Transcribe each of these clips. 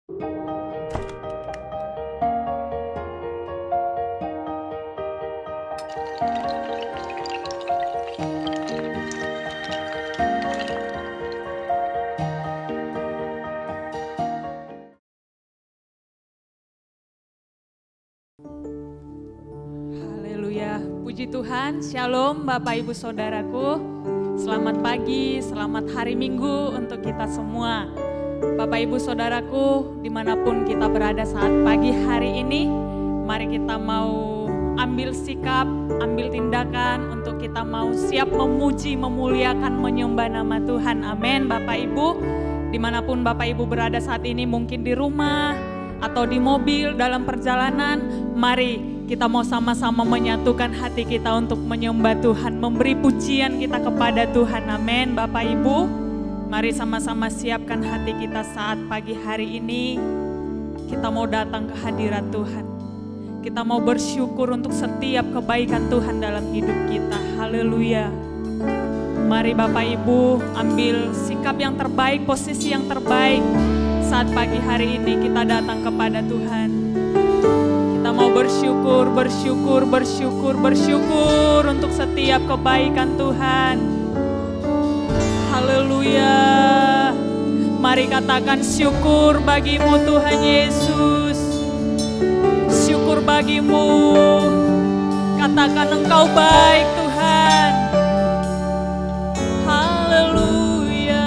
Haleluya, puji Tuhan, Shalom Bapak Ibu Saudaraku. Selamat pagi, selamat hari Minggu untuk kita semua. Bapak Ibu Saudaraku, dimanapun kita berada saat pagi hari ini, mari kita mau ambil sikap, ambil tindakan untuk kita mau siap memuji, memuliakan, menyembah nama Tuhan. Amin. Bapak Ibu, dimanapun Bapak Ibu berada saat ini, mungkin di rumah atau di mobil, dalam perjalanan, mari kita mau sama-sama menyatukan hati kita untuk menyembah Tuhan, memberi pujian kita kepada Tuhan. Amin. Bapak Ibu, mari sama-sama siapkan hati kita saat pagi hari ini. Kita mau datang ke hadirat Tuhan. Kita mau bersyukur untuk setiap kebaikan Tuhan dalam hidup kita. Haleluya. Mari Bapak Ibu ambil sikap yang terbaik, posisi yang terbaik. Saat pagi hari ini kita datang kepada Tuhan. Kita mau bersyukur untuk setiap kebaikan Tuhan. Haleluya. Mari katakan syukur bagimu Tuhan Yesus. Syukur bagimu. Katakan Engkau baik Tuhan. Haleluya.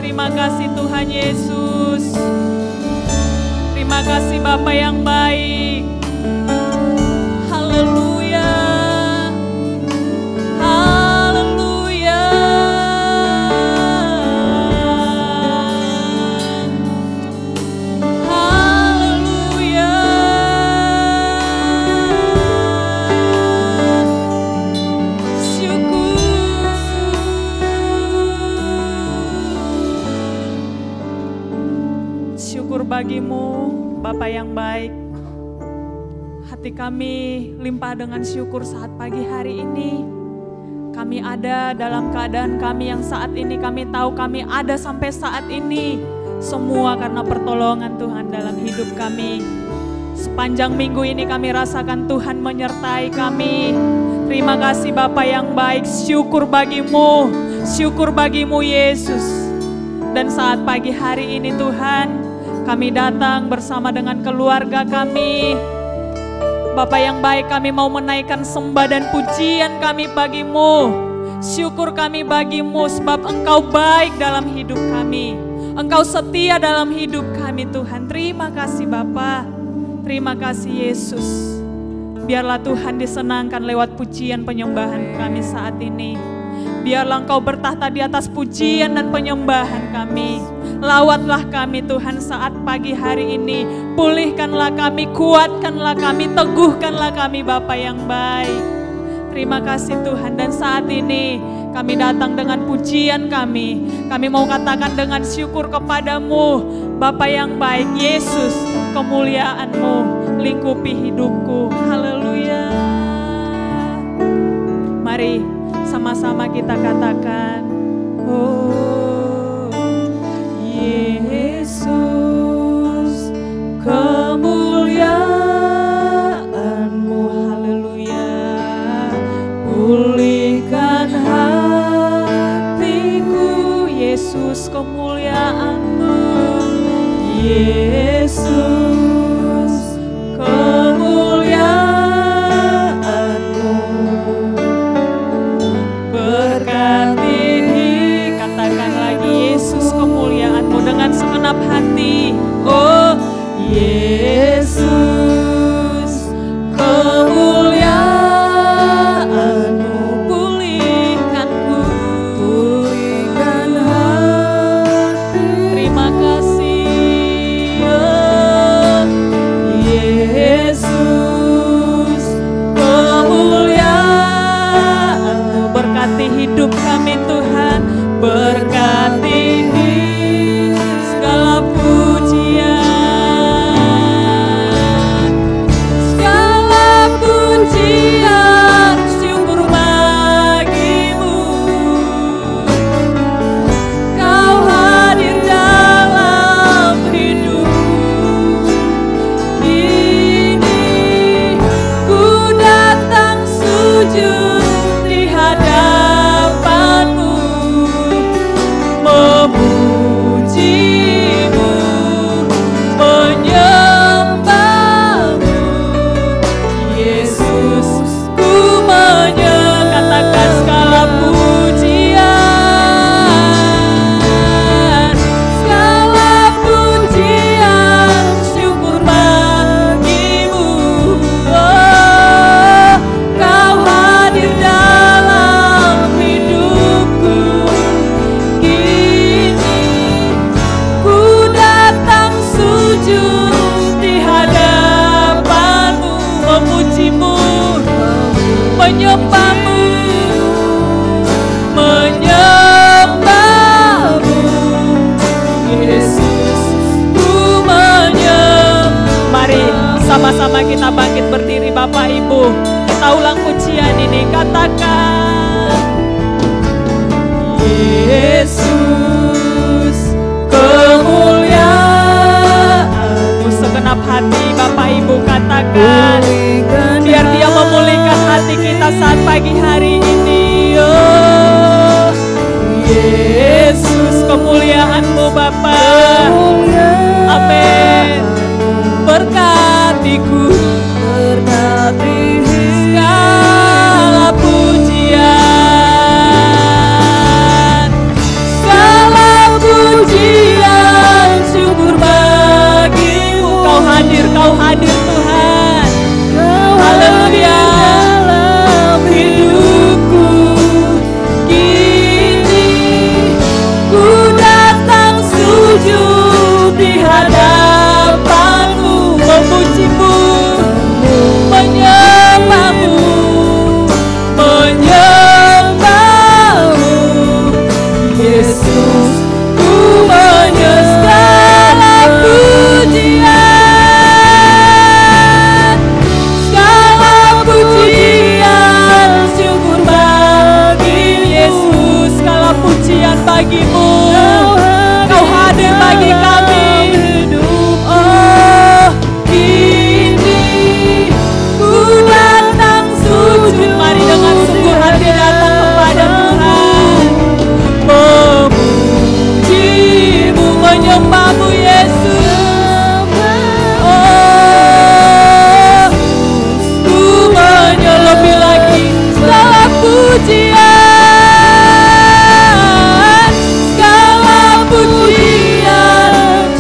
Terima kasih Tuhan Yesus. Terima kasih Bapa yang baik. Haleluya. Haleluya. Haleluya. Syukur bagimu, Bapa yang baik. Hati kami limpah dengan syukur saat pagi hari ini. Kami ada dalam keadaan kami yang saat ini kami tahu kami ada sampai saat ini. Semua karena pertolongan Tuhan dalam hidup kami. Sepanjang minggu ini kami rasakan Tuhan menyertai kami. Terima kasih Bapa yang baik. Syukur bagimu Yesus. Dan saat pagi hari ini Tuhan, kami datang bersama dengan keluarga kami. Bapa yang baik, kami mau menaikkan sembah dan pujian kami bagimu. Syukur kami bagimu sebab Engkau baik dalam hidup kami. Engkau setia dalam hidup kami Tuhan. Terima kasih Bapa. Terima kasih Yesus. Biarlah Tuhan disenangkan lewat pujian penyembahan kami saat ini. Biarlah Engkau bertahta di atas pujian dan penyembahan kami. Lawatlah kami Tuhan saat pagi hari ini. Pulihkanlah kami, kuatkanlah kami, teguhkanlah kami Bapa yang baik. Terima kasih Tuhan. Dan saat ini kami datang dengan pujian kami. Kami mau katakan dengan syukur kepadamu Bapa yang baik. Yesus, kemuliaan-Mu lingkupi hidupku. Haleluya. Mari sama-sama kita katakan, oh Yesus, kemuliaan-Mu, haleluya. Pulihkan hatiku, Yesus, kemuliaan-Mu, Yesus, kemuliaan-Mu. Berkati, katakan lagi, Yesus, kemuliaan-Mu dengan segenap hati. Oh Yesus, kemuliaan-Mu, pulihkanku, pulihkan hati. Terima kasih, oh Yesus, kemuliaan-Mu. Berkati hidup kami Tuhan, berkati segala pujian, segala pujian, syukur bagimu sama-sama kita bangkit berdiri Bapak Ibu. Kita ulang pujian ini, katakan Yesus kemuliaan-Mu. Segenap hati Bapak Ibu katakan, biar Dia memulihkan hati kita saat pagi hari ini. Oh Yesus, kemuliaan-Mu Bapa. Amin. Berkatiku, berkati segala pujian, segala pujian, syukur bagimu. Kau hadir Tuhan. Haleluya. Dalam hidupku kini ku datang sujud di hadapan-Mu, memuji-Mu, menyembah-Mu, menyembah-Mu. Yesus, ku menyembah pujian, segala pujian, syukur bagi Yesus, segala pujian bagi-Mu. Kau hadir bagi kami. Oh, kini ku datang sujud. Mari dengan sungguh hati datang kepada Tuhan, memuji-Mu, menyembah-Mu Yesus. Oh, ku lebih lagi segala pujian, segala pujian,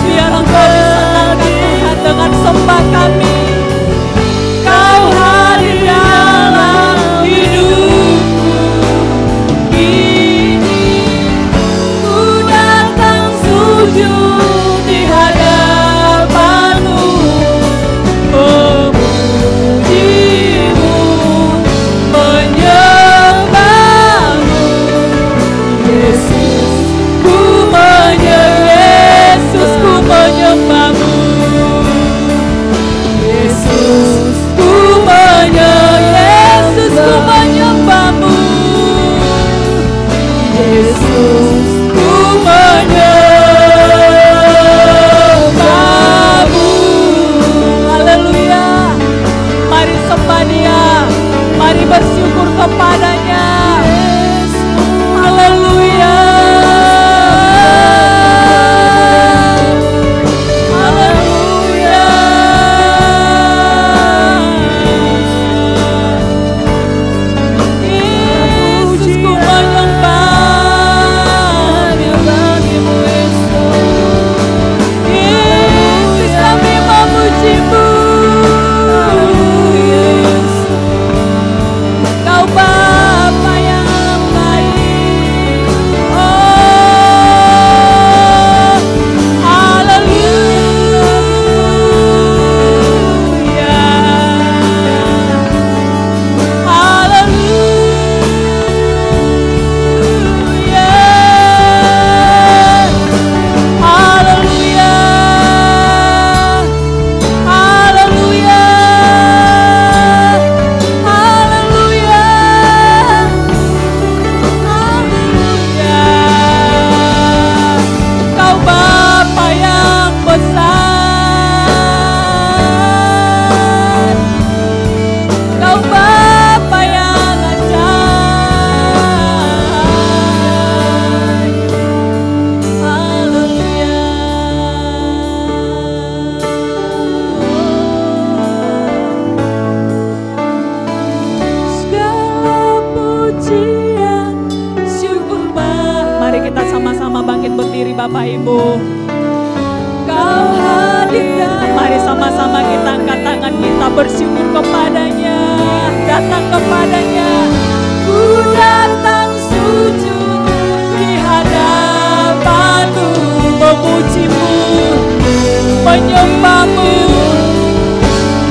biar Engkau disenangkan Tuhan dengan sembah kami. Kau hadir dalam hidupku kini, ku datang sujud di hadapan-Mu, memuji-Mu, menyembah-Mu. Yesus, ku menyembah-Mu. Yesus, ku menyembah-Mu. Yesus, ku menyembah-Mu. Haleluya. Mari sembah Dia, mari bersyukur kepada-Nya. Haleluya. Haleluya. Yesus, ku menyembah-Nya bagi-Mu Yesus. Yesus, kami memuji-Mu. Yesus, Kau Bapa yang baik. Oh, haleluya. Haleluya. Haleluya. Haleluya. Haleluya. Haleluya. Kau Bapa yang besar, Kau Bapa yang ajaib. Haleluya. Segala pujian, syukur Mari kita sama-sama bangkit berdiri Bapak Ibu. Kau hadir. Mari sama-sama kita angkat tangan kita bersyukur kepada-Nya, datang kepada-Nya. Ku datang sujud di hadapan-Mu, memuji-Mu, menyembah-Mu,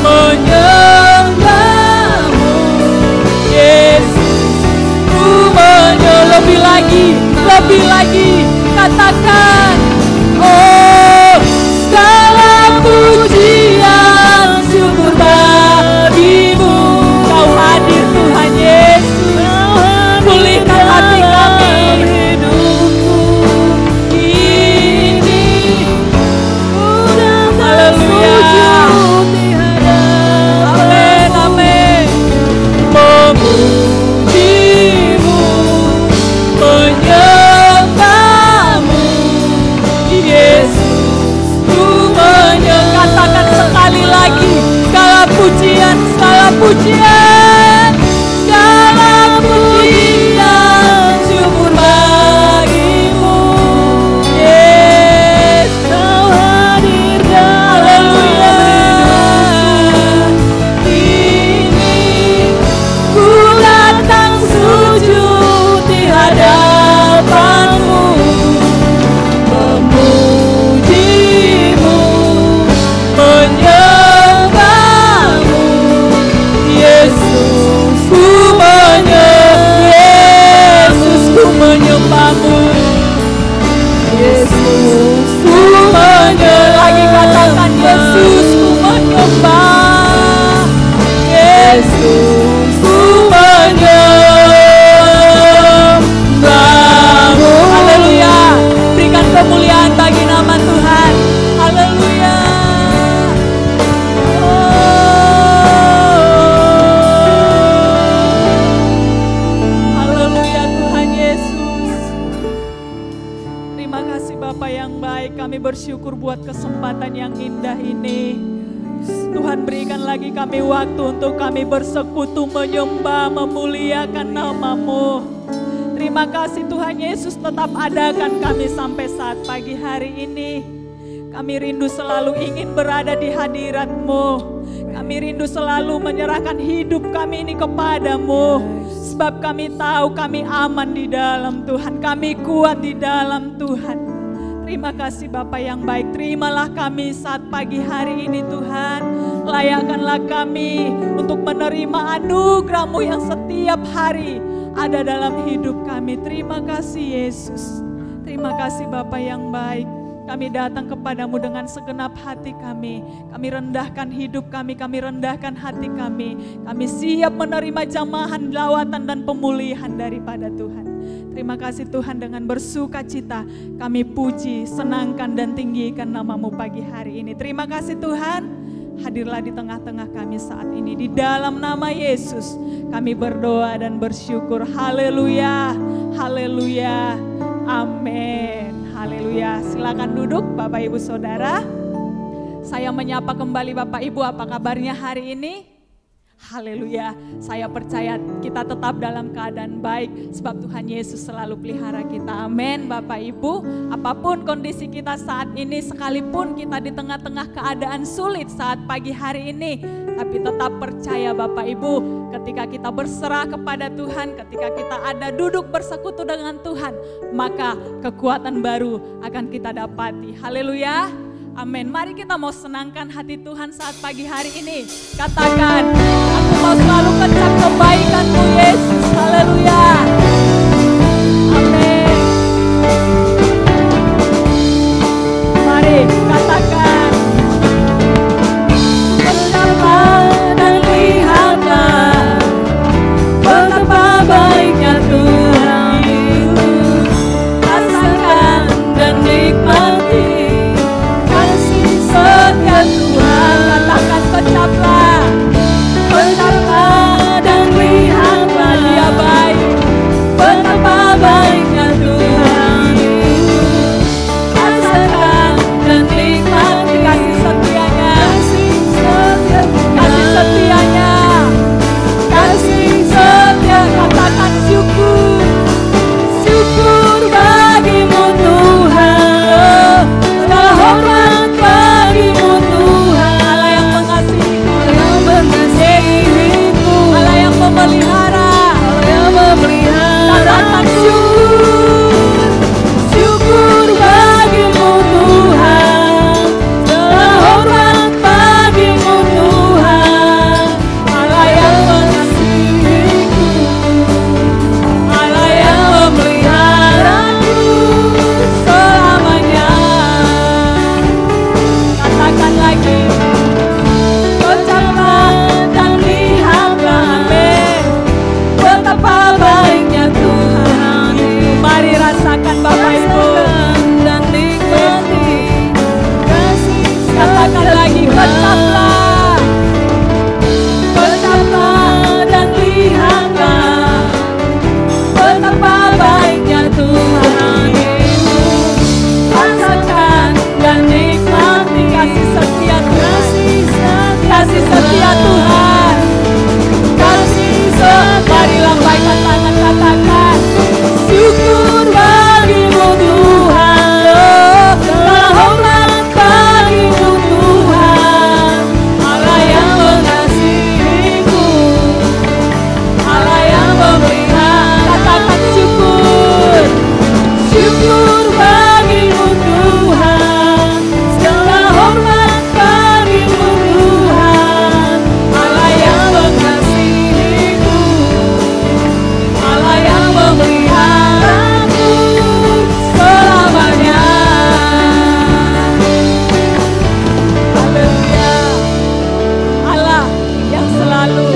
menyembah-Mu. Yesus, ku lebih lagi, katakan, oh segala pujian syukur kami bersyukur buat kesempatan yang indah ini. Tuhan, berikan lagi kami waktu untuk kami bersekutu, menyembah, memuliakan nama-Mu. Terima kasih Tuhan Yesus, tetap adakan kami sampai saat pagi hari ini. Kami rindu selalu ingin berada di hadirat-Mu. Kami rindu selalu menyerahkan hidup kami ini kepada-Mu. Sebab kami tahu kami aman di dalam Tuhan. Kami kuat di dalam Tuhan. Terima kasih Bapa yang baik. Terimalah kami saat pagi hari ini Tuhan. Layakkanlah kami untuk menerima anugerah-Mu yang setiap hari ada dalam hidup kami. Terima kasih Yesus. Terima kasih Bapa yang baik. Kami datang kepadamu dengan segenap hati kami. Kami rendahkan hidup kami rendahkan hati kami. Kami siap menerima jamahan, lawatan dan pemulihan daripada Tuhan. Terima kasih Tuhan, dengan bersuka cita kami puji, senangkan dan tinggikan nama-Mu pagi hari ini. Terima kasih Tuhan, hadirlah di tengah-tengah kami saat ini. Di dalam nama Yesus kami berdoa dan bersyukur. Haleluya, haleluya, amin. Haleluya, silakan duduk Bapak Ibu Saudara. Saya menyapa kembali Bapak Ibu, apa kabarnya hari ini? Haleluya, saya percaya kita tetap dalam keadaan baik sebab Tuhan Yesus selalu pelihara kita. Amin Bapak Ibu, apapun kondisi kita saat ini, sekalipun kita di tengah-tengah keadaan sulit saat pagi hari ini, tapi tetap percaya Bapak Ibu, ketika kita berserah kepada Tuhan, ketika kita ada duduk bersekutu dengan Tuhan, maka kekuatan baru akan kita dapati. Haleluya. Amin. Mari kita mau senangkan hati Tuhan saat pagi hari ini. Katakan, aku mau selalu kecap kebaikan-Mu Yesus. Haleluya. Amin. Mari katakan, kecaplah dan lihatlah betapa baiknya Tuhan Yesus. Rasakan dan nikmati setia Tuhan. Katakan, kecaplah, kecaplah dan lihatlah Dia baik, betapa baiknya Tuhan Yesus. Rasakan dan nikmati kasih setianya, kasih setianya, kasih setia. Katakan syukur, syukur bagi-Mu Tuhan. Segala hormat bagi-Mu Tuhan. Allah yang mengasihiku, Allah yang memelihara, katakan syukur, syukur bagi-Mu Tuhan. Segala hormat bagi-Mu Tuhan. Allah yang mengasihiku, Allah yang memeliharaku selamanya. Katakan lagi, kecaplah dan lihatlah, amin, betapa baiknya Tuhan. Mari rasakan Bapak Ibu dan nikmati. Katakan lagi, kecaplah, kecaplah dan lihatlah betapa baiknya Tuhan Yesus. Rasakan dan nikmati kasih setia Tuhan, kasih setia Tuhan, kasih setia. Mari lambaikan tangan, katakan syukur bagi-Mu Tuhan. Segala hormat bagi-Mu Tuhan. Allah yang mengasihiku, Allah yang memelihara. Katakan syukur, syukur bagi-Mu Tuhan. Segala hormat bagi-Mu Tuhan. Allah yang mengasihiku, Allah yang memeliharaku selamanya. Haleluya. Allah yang selalu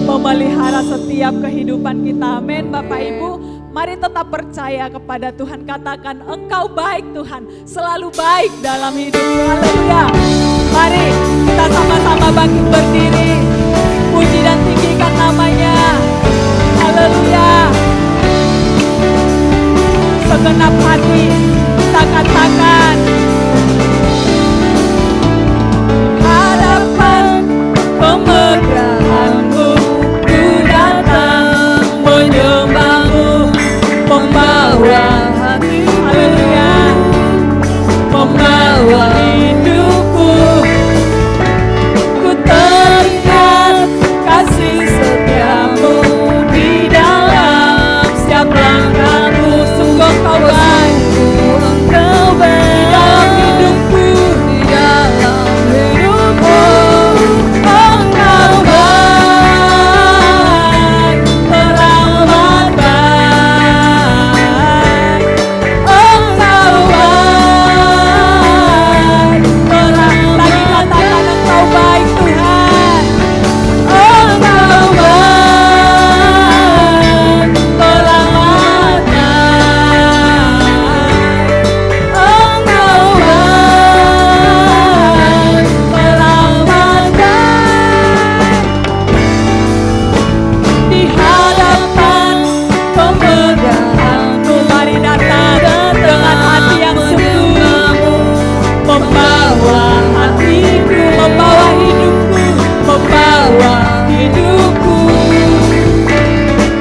memelihara setiap kehidupan kita. Amin Bapak Ibu. Mari tetap percaya kepada Tuhan. Katakan, Engkau baik Tuhan, selalu baik dalam hidupku. Haleluya. Mari kita sama-sama bangkit berdiri, puji dan tinggikan namanya. Haleluya. Segenap hati kita katakan. Hadapan kemegahanmu ku datang menyembahmu, membawa hati, haleluya, membawa hidupku. Ku teringat kasih setiamu di dalam setiap langkahmu. Sungguh Engkau baik, Engkau baik di dalam hidupku, di dalam hidupku. Engkau baik, teramat baik. Engkau baik, lagi katakan Engkau baik Tuhan. Engkau baik, teramat baik. Engkau baik, teramat baik. Di hadapan kemegahanmu, mari datang dengan hati yang sungguh, membawa hatiku, membawa hidupku, membawa hidupku.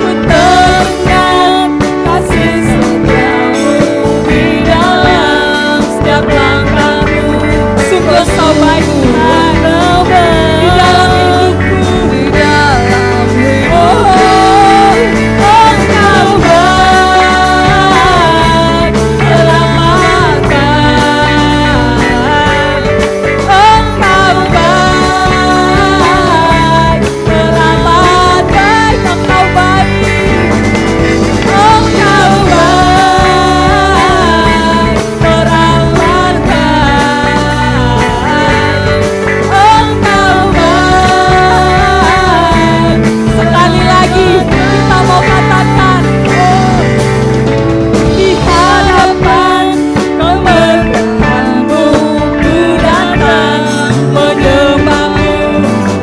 Ku teringat kasih setiamu di dalam setiap langkahmu. Sungguh Engkau baik Tuhan, di dalam hidupku, di dalam hidupku. Oh, Engkau baik, teramat baik. Engkau baik, teramat baik. Engkau baik, Engkau baik, teramat baik. Engkau baik. Sekali lagi kita mau katakan, di hadapan kemegahanmu ku datang menyembahmu,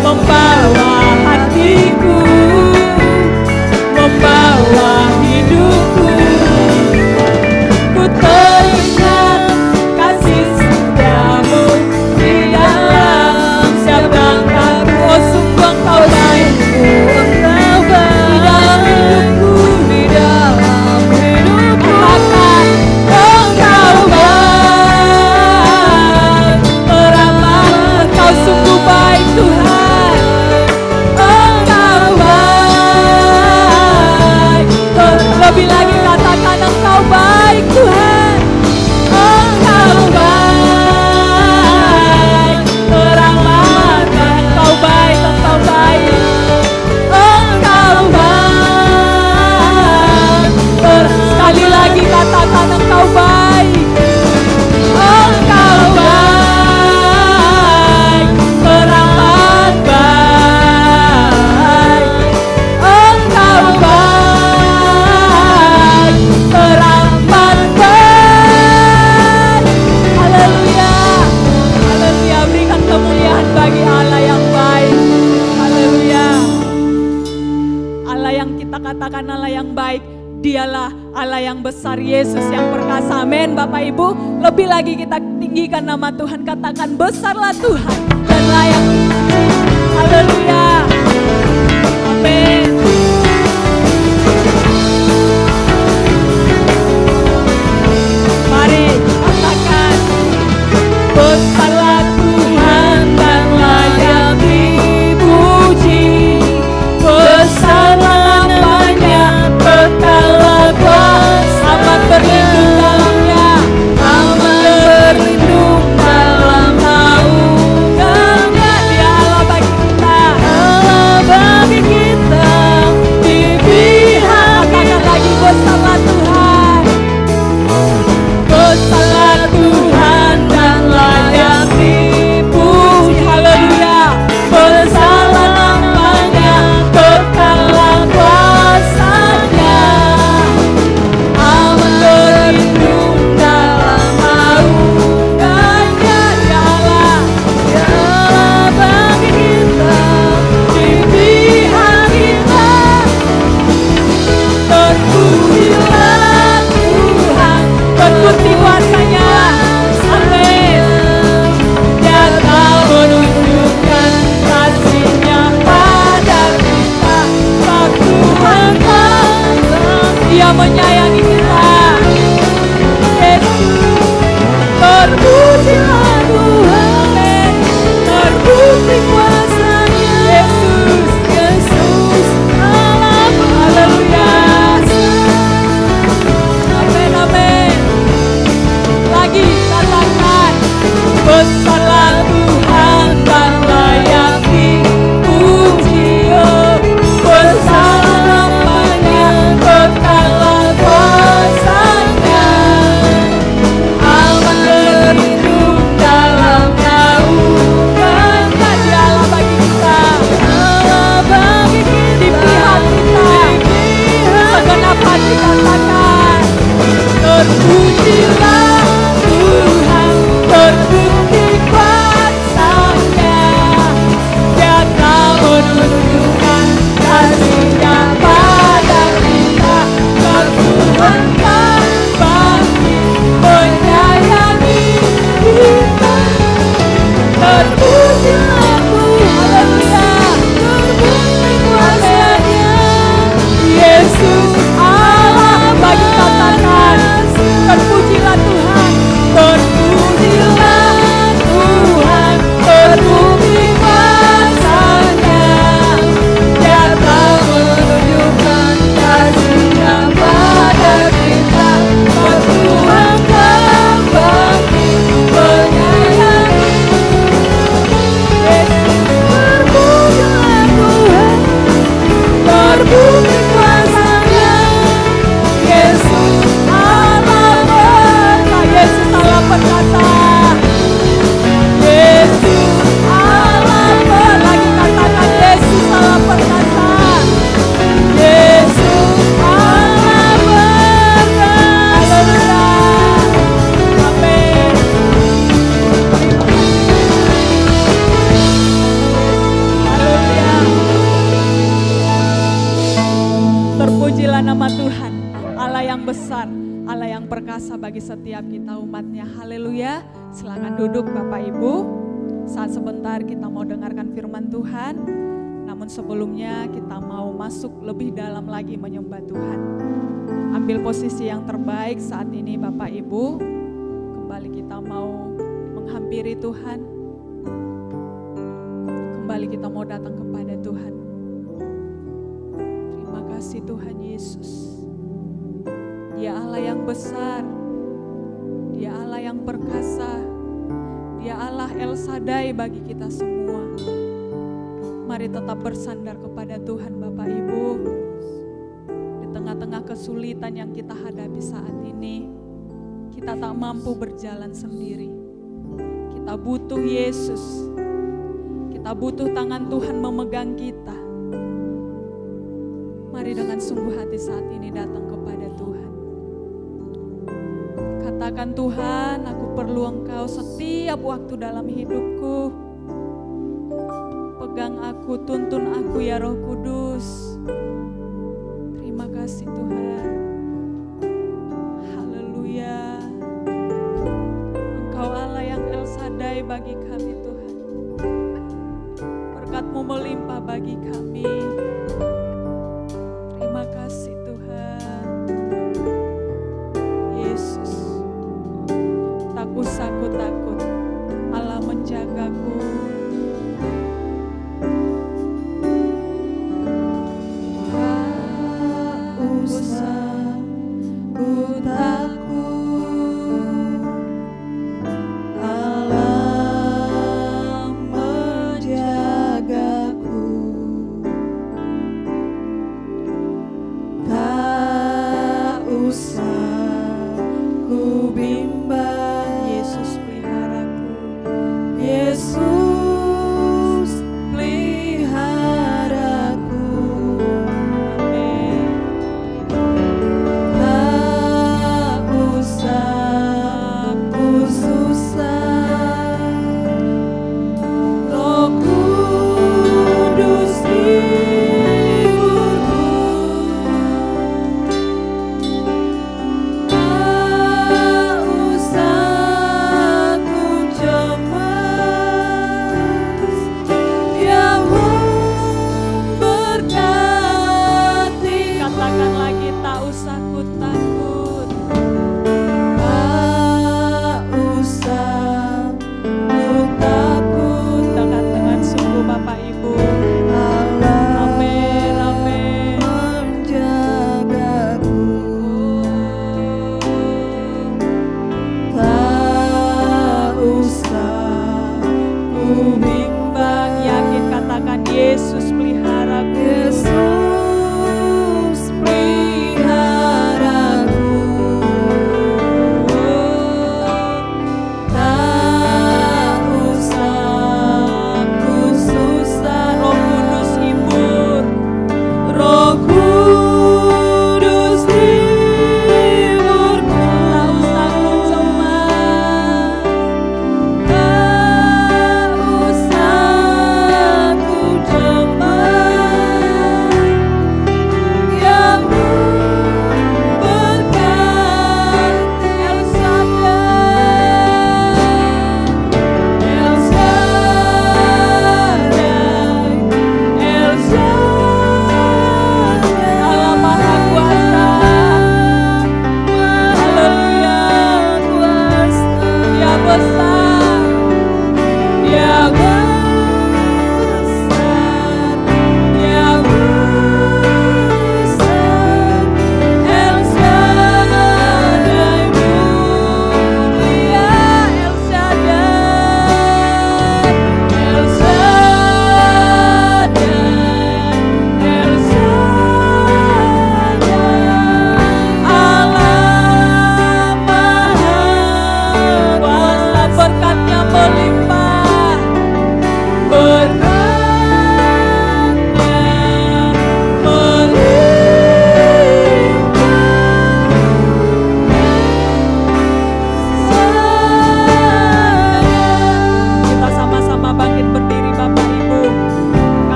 membawa hatiku, membawa hidupku. Ku teringat kasih setiamu di dalam setiap langkahku. Oh sungguh Engkau baik, Engkau baik di dalam hidupku, di dalam hidupku. Katakan Engkau baik, teramat. Engkau sungguh baik Tuhan. Engkau baik. Lebih lagi katakan Engkau baik Tuhan. Engkau baik, teramat baik. Engkau baik, Engkau baik. Engkau baik. Sekali lagi katakan Engkau baik. Engkau baik, teramat baik. Engkau baik, teramat baik. Haleluya, haleluya. Berikan kemuliaan bagi Allah yang baik. Haleluya. Allah yang kita katakan Allah yang baik, Dialah Allah yang besar, Yesus yang perkasa. Amin Bapak Ibu. Lebih lagi kita tinggikan nama Tuhan, katakan besarlah Tuhan dan layak. Haleluya. Amin. Mari katakan besarlah Tuhan dan layak dipuji. Besarlah namanya, kekalah kuasa, amat berlindung dalamnya, amat berlindung dalam naungannya. Dia Allah bagi kita. menyayangi kita. Yesus, terpujilah Tuhan, terbukti kuasa-Nya. Yesus, Yesus, Allah, haleluya. Amin, amin. Lagi katakan, besarlah Tuhan dan layak dipuji. Besar namanya, kekallah kuasa-Nya. Aman berlindung dalam naungan. Dia Allah bagi kita, Allah bagi kita, di pihak kita, segenap hati katakan, terpujilah Tuhan, terbukti kuasa-Nya. Dia telah menunjukkan kasih-Nya pada kita. Tuhan kan bangkit menyayangi kita. Terpujilah Tuhan, terbukti kuasa-Nya. Yesus Allah bagi katakan, terpujilah Tuhan, terpujilah Tuhan, terbukti kuasa-Nya. Dia telah menunjukkan kasih-Nya pada kita. Tuhan kan bangkit menyayangi. Yesus, terpujilah Tuhan, terbukti kuasa-Nya. Yesus Allah berkata, Yesus Allah berkata, Yesus Allah lagi katakan, Yesus Allah berkata, Yesus Allah berkata. Haleluya, amin. Haleluya. Terpujilah nama Tuhan, Allah yang besar, Allah yang perkasa bagi setiap kita umatnya. Haleluya. Silakan duduk Bapak Ibu. Saat sebentar kita mau dengarkan firman Tuhan. Namun sebelumnya kita mau masuk lebih dalam lagi menyembah Tuhan. Ambil posisi yang terbaik saat ini Bapak Ibu. Kembali kita mau menghampiri Tuhan. Kembali kita mau datang kepada Tuhan. Terima kasih Tuhan Yesus. Dia Allah yang besar, Dia Allah yang perkasa, Dia Allah El Shaddai bagi kita semua. Mari tetap bersandar kepada Tuhan Bapak Ibu. Di tengah-tengah kesulitan yang kita hadapi saat ini, kita tak mampu berjalan sendiri. Kita butuh Yesus. Kita butuh tangan Tuhan memegang kita. Mari dengan sungguh hati saat ini datang kepada Tuhan. Katakan, Tuhan, aku perlu Engkau setiap waktu dalam hidupku. Pegang aku, tuntun aku ya Roh Kudus. Terima kasih Tuhan. Haleluya. Engkau Allah yang El Shaddai bagi kami Tuhan. Berkat-Mu melimpah bagi kami. Terima kasih Tuhan. Yesus, tak usah ku takut, Allah menjagaku. Tak usah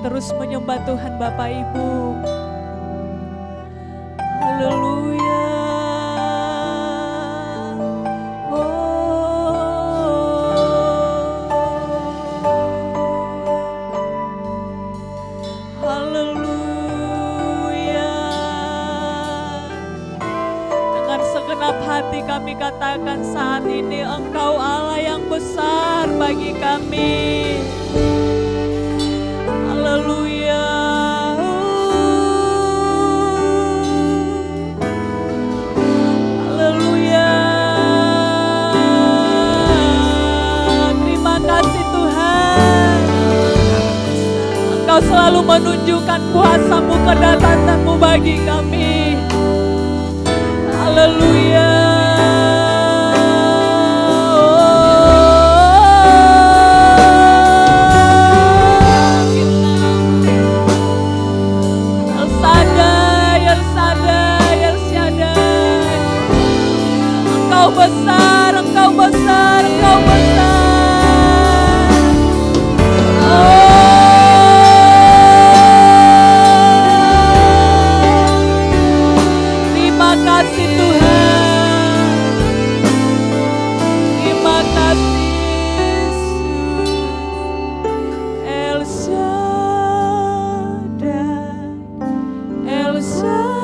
terus menyembah Tuhan Bapak Ibu. Haleluya. Hati kami katakan saat ini, Engkau Allah yang besar bagi kami. Haleluya. Haleluya. Terima kasih Tuhan. Engkau selalu menunjukkan kuasa-Mu, kedatangan-Mu bagi kami. Haleluya. Engkau besar, Engkau besar, Engkau besar. Terima kasih Tuhan. Terima kasih Yesus. El Shaddai, El Shaddai.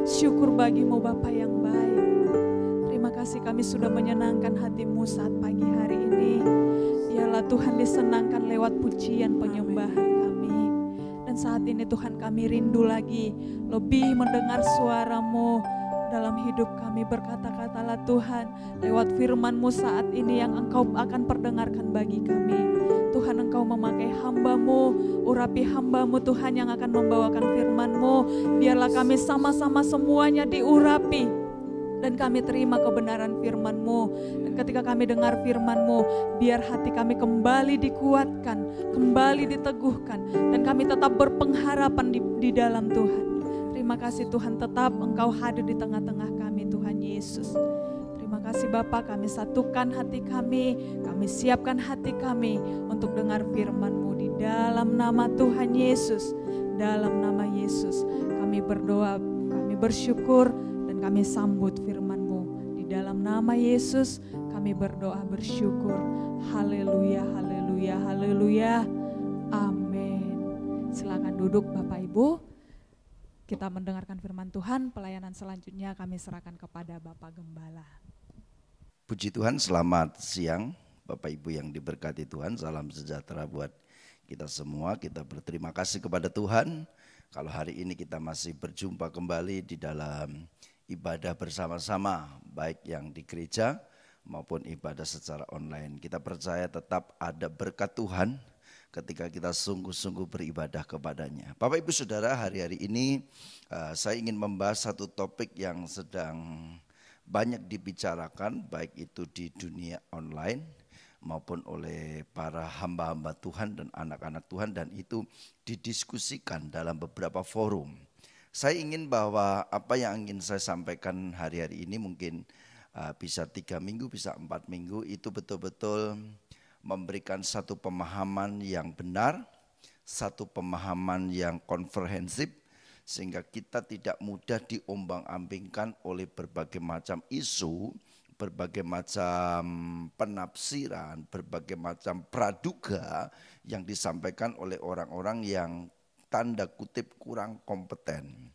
Syukur bagimu Bapa yang baik. Terima kasih kami sudah menyenangkan hati-Mu saat pagi hari ini. Biarlah Tuhan disenangkan lewat pujian penyembahan kami. Dan saat ini Tuhan kami rindu lagi lebih mendengar suara-Mu dalam hidup kami. Berkata-katalah Tuhan lewat firman-Mu saat ini yang Engkau akan perdengarkan bagi kami. Tuhan, Engkau memakai hamba-Mu, urapi hamba-Mu Tuhan yang akan membawakan firman-Mu. Biarlah kami sama-sama semuanya diurapi dan kami terima kebenaran firman-Mu. Dan ketika kami dengar firman-Mu, biar hati kami kembali dikuatkan, kembali diteguhkan, dan kami tetap berpengharapan di dalam Tuhan. Terima kasih Tuhan, tetap Engkau hadir di tengah-tengah kami Tuhan Yesus. Terima kasih Bapa, kami satukan hati kami siapkan hati kami untuk dengar firman-Mu di dalam nama Tuhan Yesus. Dalam nama Yesus kami berdoa, kami bersyukur dan kami sambut firman-Mu. Di dalam nama Yesus kami berdoa bersyukur. Haleluya, haleluya. haleluya, haleluya. Amin. Silakan duduk Bapak Ibu. Kita mendengarkan firman Tuhan, pelayanan selanjutnya kami serahkan kepada Bapak Gembala. Puji Tuhan, selamat siang Bapak Ibu yang diberkati Tuhan. Salam sejahtera buat kita semua. Kita berterima kasih kepada Tuhan kalau hari ini kita masih berjumpa kembali di dalam ibadah bersama-sama, baik yang di gereja maupun ibadah secara online. Kita percaya tetap ada berkat Tuhan ketika kita sungguh-sungguh beribadah kepadanya. Bapak Ibu Saudara, hari-hari ini saya ingin membahas satu topik yang sedang banyak dibicarakan, baik itu di dunia online maupun oleh para hamba-hamba Tuhan dan anak-anak Tuhan, dan itu didiskusikan dalam beberapa forum. Saya ingin bahwa apa yang ingin saya sampaikan hari-hari ini mungkin bisa 3 minggu, bisa 4 minggu, itu betul-betul memberikan satu pemahaman yang benar, satu pemahaman yang komprehensif, sehingga kita tidak mudah diombang-ambingkan oleh berbagai macam isu, berbagai macam penafsiran, berbagai macam praduga yang disampaikan oleh orang-orang yang tanda kutip kurang kompeten,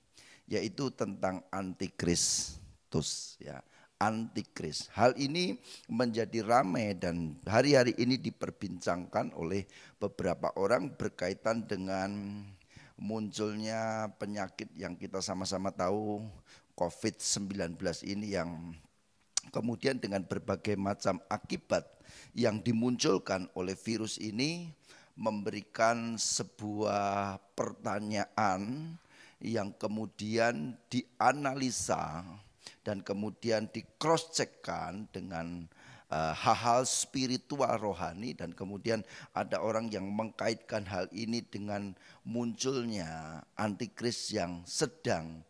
yaitu tentang antikristus, ya. Antikris. Hal ini menjadi ramai dan hari-hari ini diperbincangkan oleh beberapa orang berkaitan dengan munculnya penyakit yang kita sama-sama tahu, COVID-19 ini, yang kemudian dengan berbagai macam akibat yang dimunculkan oleh virus ini memberikan sebuah pertanyaan yang kemudian dianalisa dan kemudian di cross checkkan dengan hal-hal spiritual rohani, dan kemudian ada orang yang mengkaitkan hal ini dengan munculnya antikris yang sedang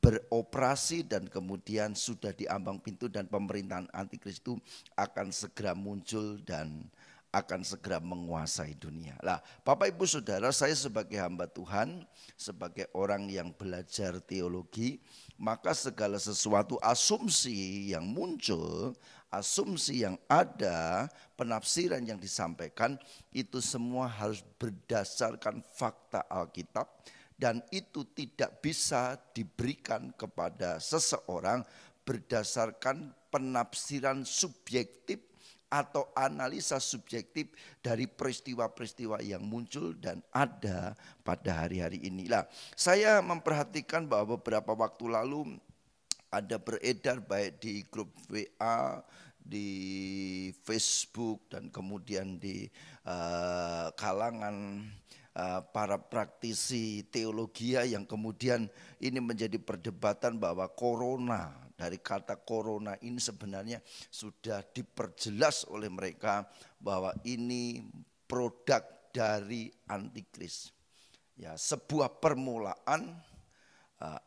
beroperasi dan kemudian sudah diambang pintu, dan pemerintahan antikris itu akan segera muncul dan akan segera menguasai dunia. Lah, Bapak Ibu Saudara, saya sebagai hamba Tuhan, sebagai orang yang belajar teologi, maka segala sesuatu asumsi yang muncul, asumsi yang ada, penafsiran yang disampaikan, itu semua harus berdasarkan fakta Alkitab, dan itu tidak bisa diberikan kepada seseorang berdasarkan penafsiran subjektif atau analisa subjektif dari peristiwa-peristiwa yang muncul dan ada pada hari-hari inilah. Saya memperhatikan bahwa beberapa waktu lalu ada beredar baik di grup WA, di Facebook, dan kemudian di kalangan para praktisi teologi yang kemudian ini menjadi perdebatan bahwa corona, dari kata corona ini sebenarnya sudah diperjelas oleh mereka bahwa ini produk dari antikris. Ya, sebuah permulaan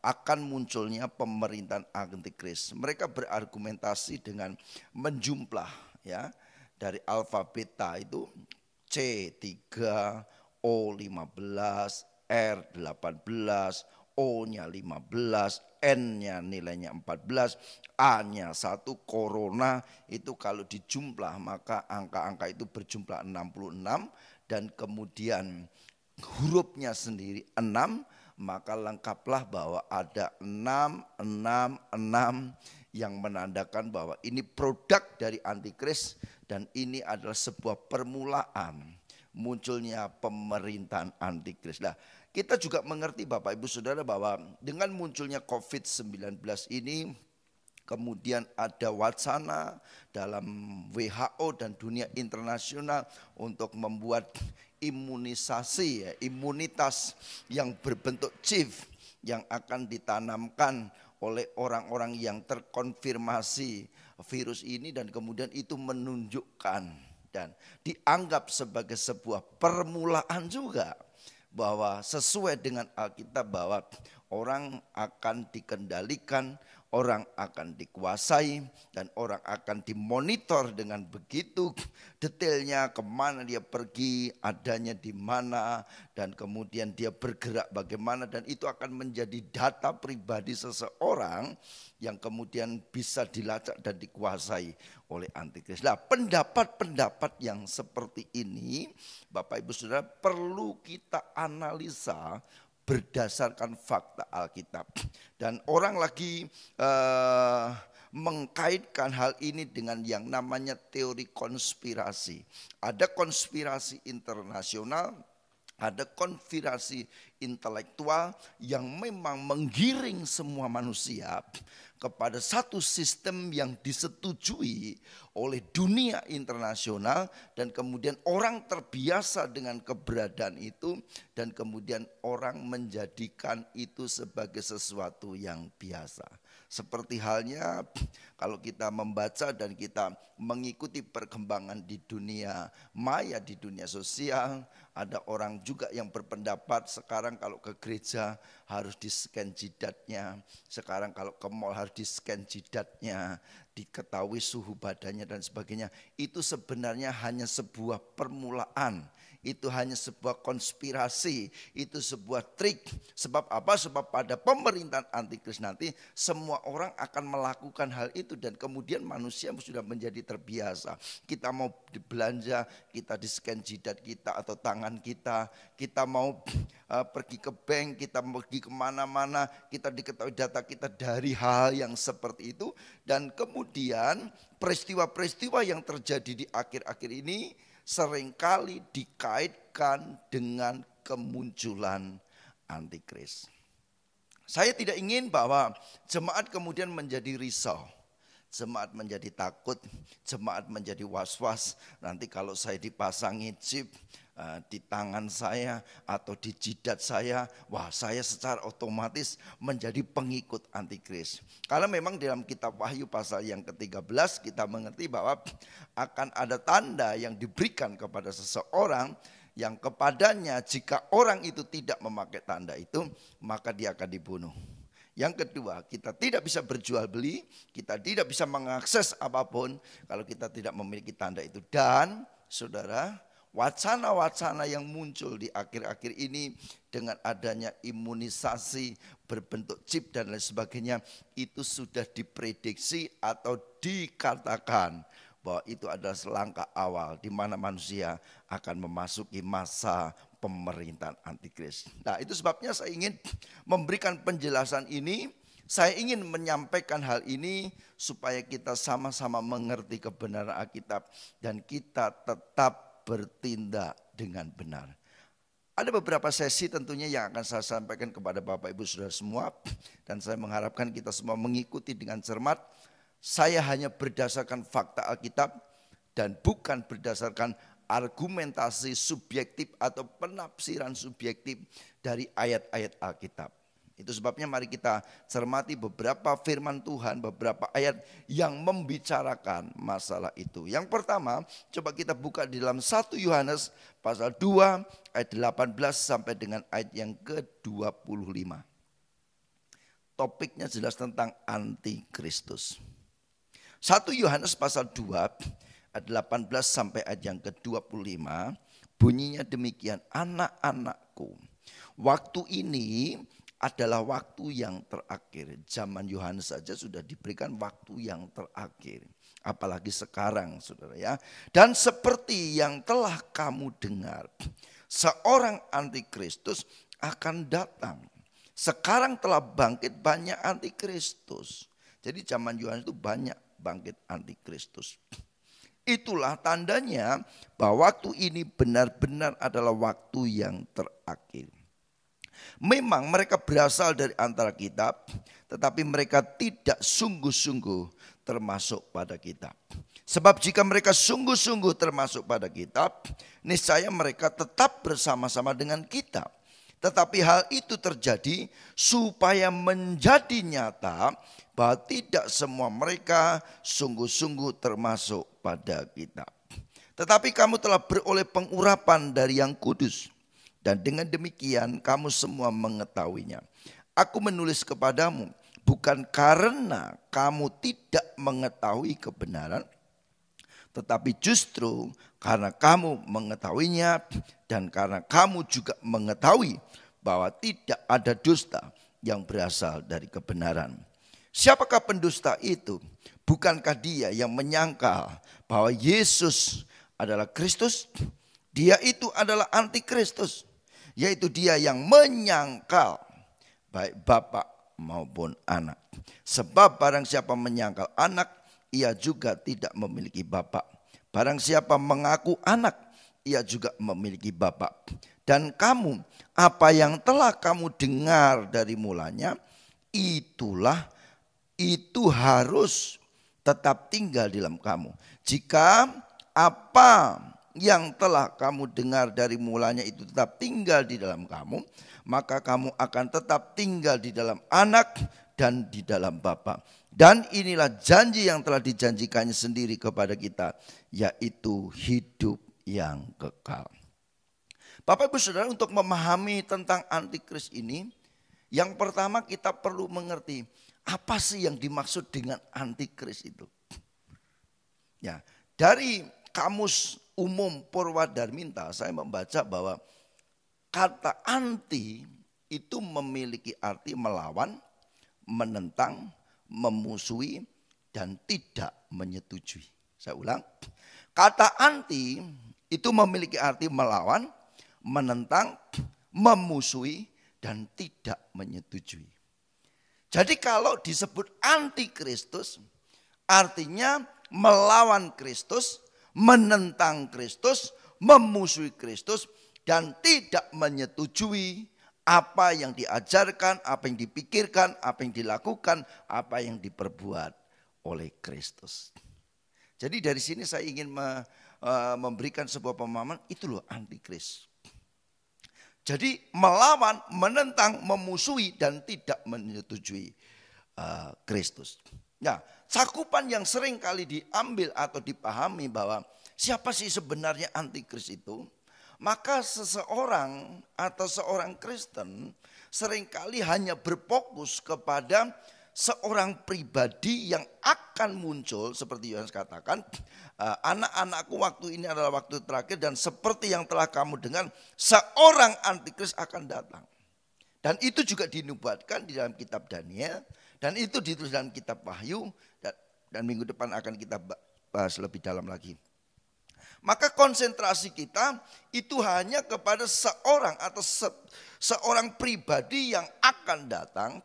akan munculnya pemerintahan antikris. Mereka berargumentasi dengan menjumlah, ya, dari alfa beta itu C3, O15, R18, O-nya 15, N-nya nilainya 14, A-nya 1, corona itu kalau dijumlah maka angka-angka itu berjumlah 66, dan kemudian hurufnya sendiri 6, maka lengkaplah bahwa ada 666 yang menandakan bahwa ini produk dari antikris, dan ini adalah sebuah permulaan munculnya pemerintahan antikris. Nah, kita juga mengerti Bapak Ibu Saudara bahwa dengan munculnya COVID-19 ini kemudian ada wacana dalam WHO dan dunia internasional untuk membuat imunisasi, imunitas yang berbentuk chip yang akan ditanamkan oleh orang-orang yang terkonfirmasi virus ini, dan kemudian itu menunjukkan dan dianggap sebagai sebuah permulaan juga bahwa sesuai dengan Alkitab bahwa orang akan dikendalikan orang akan dikuasai, dan orang akan dimonitor dengan begitu detailnya kemana dia pergi, adanya di mana, dan kemudian dia bergerak bagaimana, dan itu akan menjadi data pribadi seseorang yang kemudian bisa dilacak dan dikuasai oleh antikris. Nah, pendapat-pendapat yang seperti ini Bapak Ibu Saudara perlu kita analisa berdasarkan fakta Alkitab. Dan orang lagi mengkaitkan hal ini dengan yang namanya teori konspirasi. Ada konspirasi internasional, ada konspirasi intelektual yang memang menggiring semua manusia kepada satu sistem yang disetujui oleh dunia internasional, dan kemudian orang terbiasa dengan keberadaan itu, dan kemudian orang menjadikan itu sebagai sesuatu yang biasa. Seperti halnya kalau kita membaca dan kita mengikuti perkembangan di dunia maya, di dunia sosial, ada orang juga yang berpendapat sekarang kalau ke gereja harus di-scan jidatnya, sekarang kalau ke mall harus di-scan jidatnya, diketahui suhu badannya dan sebagainya. Itu sebenarnya hanya sebuah permulaan. Itu hanya sebuah konspirasi, itu sebuah trik. Sebab apa? Sebab pada pemerintahan antikris nanti semua orang akan melakukan hal itu, dan kemudian manusia sudah menjadi terbiasa. Kita mau belanja, kita di-scan jidat kita atau tangan kita. Kita mau pergi ke bank, kita mau pergi kemana-mana, kita diketahui data kita dari hal yang seperti itu. Dan kemudian peristiwa-peristiwa yang terjadi di akhir-akhir ini seringkali dikaitkan dengan kemunculan antikris. Saya tidak ingin bahwa jemaat kemudian menjadi risau, jemaat menjadi takut, jemaat menjadi was-was. Nanti kalau saya dipasangi chip di tangan saya atau di jidat saya, wah saya secara otomatis menjadi pengikut antikris. Karena memang dalam kitab Wahyu pasal yang ke-13 kita mengerti bahwa akan ada tanda yang diberikan kepada seseorang yang kepadanya jika orang itu tidak memakai tanda itu, maka dia akan dibunuh. Yang kedua, kita tidak bisa berjual beli, kita tidak bisa mengakses apapun kalau kita tidak memiliki tanda itu. Dan saudara, wacana-wacana yang muncul di akhir-akhir ini dengan adanya imunisasi berbentuk chip dan lain sebagainya, itu sudah diprediksi atau dikatakan bahwa itu adalah selangkah awal di mana manusia akan memasuki masa pemerintahan antikris. Nah, itu sebabnya saya ingin memberikan penjelasan ini. Saya ingin menyampaikan hal ini supaya kita sama-sama mengerti kebenaran Alkitab dan kita tetap bertindak dengan benar. Ada beberapa sesi tentunya yang akan saya sampaikan kepada Bapak Ibu Saudara semua, dan saya mengharapkan kita semua mengikuti dengan cermat. Saya hanya berdasarkan fakta Alkitab dan bukan berdasarkan argumentasi subjektif atau penafsiran subjektif dari ayat-ayat Alkitab. Itu sebabnya mari kita cermati beberapa firman Tuhan, beberapa ayat yang membicarakan masalah itu. Yang pertama, coba kita buka di dalam 1 Yohanes pasal 2 ayat 18 sampai dengan ayat yang ke-25. Topiknya jelas tentang antikristus. 1 Yohanes pasal 2 ayat 18 sampai ayat yang ke-25 bunyinya demikian, anak-anakku, waktu ini adalah waktu yang terakhir. Zaman Yohanes saja sudah diberikan waktu yang terakhir, apalagi sekarang saudara ya. Dan seperti yang telah kamu dengar, seorang antikristus akan datang. Sekarang telah bangkit banyak antikristus. Jadi zaman Yohanes itu banyak bangkit antikristus. Itulah tandanya bahwa waktu ini benar-benar adalah waktu yang terakhir. Memang mereka berasal dari antara kita, tetapi mereka tidak sungguh-sungguh termasuk pada kitab. Sebab jika mereka sungguh-sungguh termasuk pada kitab, niscaya mereka tetap bersama-sama dengan kita. Tetapi hal itu terjadi supaya menjadi nyata bahwa tidak semua mereka sungguh-sungguh termasuk pada kitab. Tetapi kamu telah beroleh pengurapan dari yang kudus, dan dengan demikian kamu semua mengetahuinya. Aku menulis kepadamu bukan karena kamu tidak mengetahui kebenaran, tetapi justru karena kamu mengetahuinya dan karena kamu juga mengetahui bahwa tidak ada dusta yang berasal dari kebenaran. Siapakah pendusta itu? Bukankah dia yang menyangkal bahwa Yesus adalah Kristus? Dia itu adalah antikristus, yaitu dia yang menyangkal baik bapak maupun anak. Sebab barang siapa menyangkal anak, ia juga tidak memiliki bapak. Barang siapa mengaku anak, ia juga memiliki bapak. Dan kamu, apa yang telah kamu dengar dari mulanya, itu harus tetap tinggal di dalam kamu. Jika apa yang telah kamu dengar dari mulanya itu tetap tinggal di dalam kamu, maka kamu akan tetap tinggal di dalam anak dan di dalam Bapa. Dan inilah janji yang telah dijanjikannya sendiri kepada kita, yaitu hidup yang kekal. Bapak Ibu Saudara, untuk memahami tentang antikris ini, yang pertama kita perlu mengerti apa sih yang dimaksud dengan antikris itu. Ya, dari Kamus Umum Purwadarminta saya membaca bahwa kata anti itu memiliki arti melawan, menentang, memusuhi, dan tidak menyetujui. Saya ulang, kata anti itu memiliki arti melawan, menentang, memusuhi, dan tidak menyetujui. Jadi kalau disebut antikristus, artinya melawan Kristus, menentang Kristus, memusuhi Kristus, dan tidak menyetujui apa yang diajarkan, apa yang dipikirkan, apa yang dilakukan, apa yang diperbuat oleh Kristus. Jadi dari sini saya ingin memberikan sebuah pemahaman, itu loh antikris. Jadi melawan, menentang, memusuhi, dan tidak menyetujui Kristus. Nah, cakupan yang sering kali diambil atau dipahami bahwa siapa sih sebenarnya antikris itu, maka seseorang atau seorang Kristen seringkali hanya berfokus kepada seorang pribadi yang akan muncul, seperti Yohanes katakan, anak-anakku waktu ini adalah waktu terakhir, dan seperti yang telah kamu dengar, seorang antikris akan datang. Dan itu juga dinubuatkan di dalam kitab Daniel, dan itu ditulis dalam kitab Wahyu, dan minggu depan akan kita bahas lebih dalam lagi. Maka konsentrasi kita itu hanya kepada seorang atau seorang pribadi yang akan datang,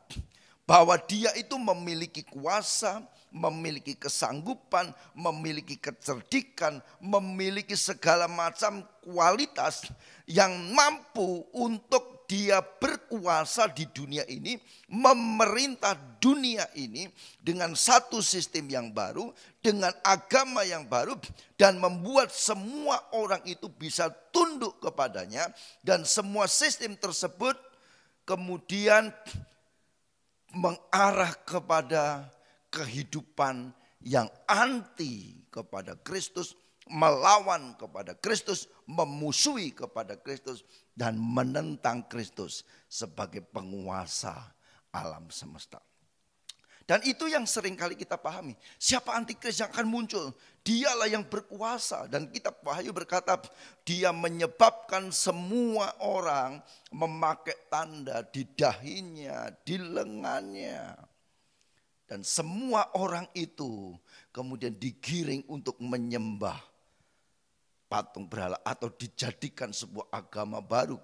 bahwa dia itu memiliki kuasa, memiliki kesanggupan, memiliki kecerdikan, memiliki segala macam kualitas yang mampu untuk dia berkuasa di dunia ini, memerintah dunia ini dengan satu sistem yang baru, dengan agama yang baru, dan membuat semua orang itu bisa tunduk kepadanya, dan semua sistem tersebut kemudian mengarah kepada kehidupan yang anti kepada Kristus, melawan kepada Kristus, memusuhi kepada Kristus, dan menentang Kristus sebagai penguasa alam semesta. Dan itu yang sering kali kita pahami. Siapa antikris yang akan muncul? Dialah yang berkuasa. Dan kitab Wahyu berkata, dia menyebabkan semua orang memakai tanda di dahinya, di lengannya. Dan semua orang itu kemudian digiring untuk menyembah patung berhala, atau dijadikan sebuah agama baru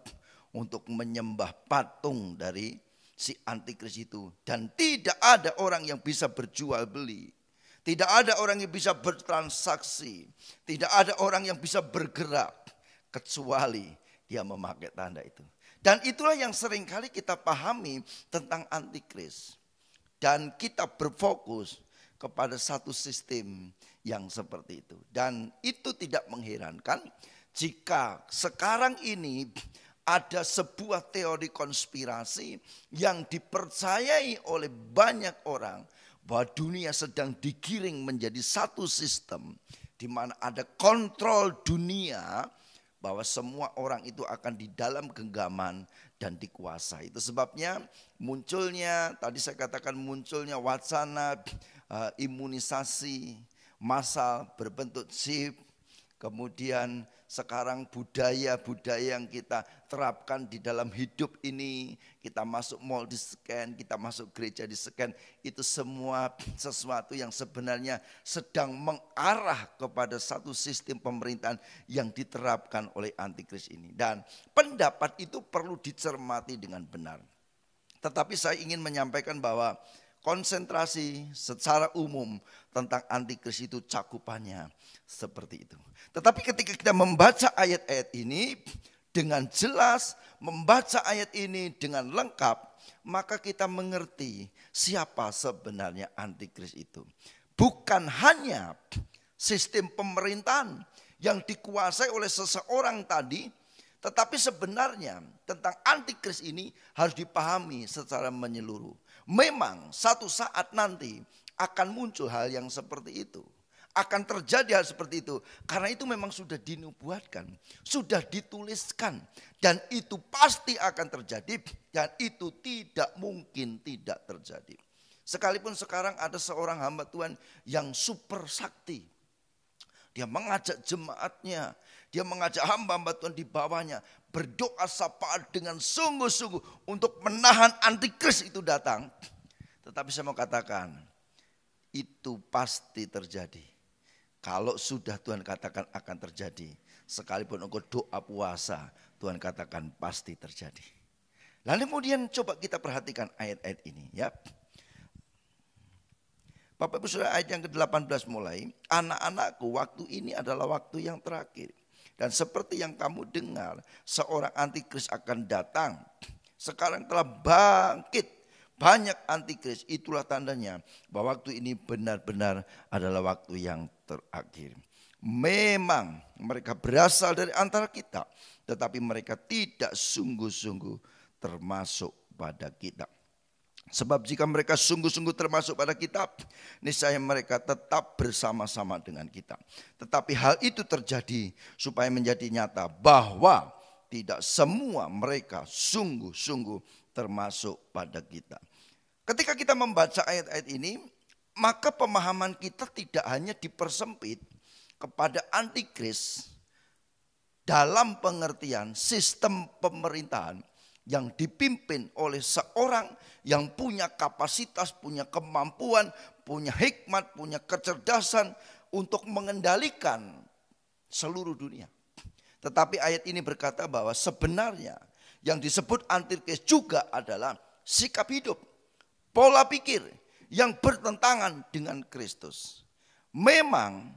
untuk menyembah patung dari si antikris itu. Dan tidak ada orang yang bisa berjual beli, tidak ada orang yang bisa bertransaksi, tidak ada orang yang bisa bergerak kecuali dia memakai tanda itu. Dan itulah yang seringkali kita pahami tentang antikris. Dan kita berfokus kepada satu sistem yang seperti itu. Dan itu tidak mengherankan jika sekarang ini ada sebuah teori konspirasi yang dipercayai oleh banyak orang, bahwa dunia sedang digiring menjadi satu sistem di mana ada kontrol dunia, bahwa semua orang itu akan di dalam genggaman dan dikuasai. Itu sebabnya munculnya, tadi saya katakan munculnya wacana imunisasi massal berbentuk chip. Kemudian sekarang budaya-budaya yang kita terapkan di dalam hidup ini, kita masuk mall di scan, kita masuk gereja di scan, itu semua sesuatu yang sebenarnya sedang mengarah kepada satu sistem pemerintahan yang diterapkan oleh antikris ini. Dan pendapat itu perlu dicermati dengan benar. Tetapi saya ingin menyampaikan bahwa konsentrasi secara umum tentang antikris itu cakupannya seperti itu. Tetapi ketika kita membaca ayat-ayat ini dengan jelas, membaca ayat ini dengan lengkap, maka kita mengerti siapa sebenarnya antikris itu. Bukan hanya sistem pemerintahan yang dikuasai oleh seseorang tadi, tetapi sebenarnya tentang antikris ini harus dipahami secara menyeluruh. Memang satu saat nanti akan muncul hal yang seperti itu. Akan terjadi hal seperti itu. Karena itu memang sudah dinubuatkan. Sudah dituliskan. Dan itu pasti akan terjadi. Dan itu tidak mungkin tidak terjadi. Sekalipun sekarang ada seorang hamba Tuhan yang super sakti. Dia mengajak jemaatnya. Dia mengajak hamba-hamba Tuhan di bawahnya. Berdoa sapaan dengan sungguh-sungguh untuk menahan antikris itu datang. Tetapi saya mau katakan, itu pasti terjadi. Kalau sudah Tuhan katakan akan terjadi, sekalipun engkau doa puasa, Tuhan katakan pasti terjadi. Lalu kemudian coba kita perhatikan ayat-ayat ini ya. Bapak Ibu Saudara, ayat yang ke-18 mulai, anak-anakku, waktu ini adalah waktu yang terakhir. Dan seperti yang kamu dengar, seorang antikris akan datang. Sekarang telah bangkit banyak antikris. Itulah tandanya bahwa waktu ini benar-benar adalah waktu yang terakhir. Memang mereka berasal dari antara kita, tetapi mereka tidak sungguh-sungguh termasuk pada kita. Sebab jika mereka sungguh-sungguh termasuk pada kita, niscaya mereka tetap bersama-sama dengan kita. Tetapi hal itu terjadi supaya menjadi nyata bahwa tidak semua mereka sungguh-sungguh termasuk pada kita. Ketika kita membaca ayat-ayat ini, maka pemahaman kita tidak hanya dipersempit kepada antikris dalam pengertian sistem pemerintahan yang dipimpin oleh seorang yang punya kapasitas, punya kemampuan, punya hikmat, punya kecerdasan untuk mengendalikan seluruh dunia. Tetapi ayat ini berkata bahwa sebenarnya yang disebut antikris juga adalah sikap hidup, pola pikir yang bertentangan dengan Kristus. Memang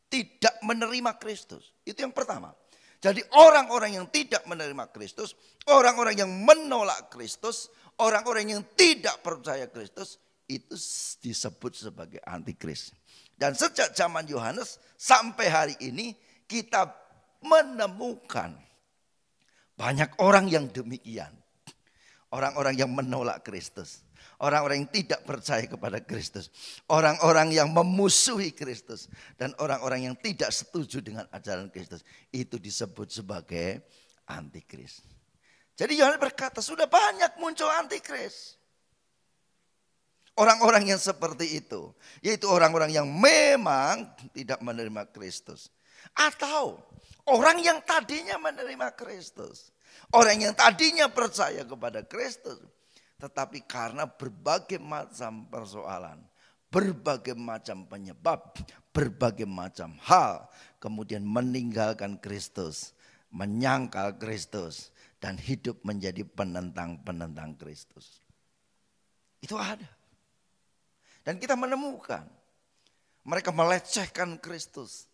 tidak menerima Kristus, itu yang pertama. Jadi orang-orang yang tidak menerima Kristus, orang-orang yang menolak Kristus, orang-orang yang tidak percaya Kristus, itu disebut sebagai antikris. Dan sejak zaman Yohanes sampai hari ini kita menemukan banyak orang yang demikian. Orang-orang yang menolak Kristus. Orang-orang yang tidak percaya kepada Kristus. Orang-orang yang memusuhi Kristus. Dan orang-orang yang tidak setuju dengan ajaran Kristus. Itu disebut sebagai antikris. Jadi Yohanes berkata sudah banyak muncul antikris. Orang-orang yang seperti itu. Yaitu orang-orang yang memang tidak menerima Kristus. Atau orang yang tadinya menerima Kristus. Orang yang tadinya percaya kepada Kristus. Tetapi karena berbagai macam persoalan, berbagai macam penyebab, berbagai macam hal, kemudian meninggalkan Kristus, menyangkal Kristus, dan hidup menjadi penentang-penentang Kristus. Itu ada. Dan kita menemukan, mereka melecehkan Kristus,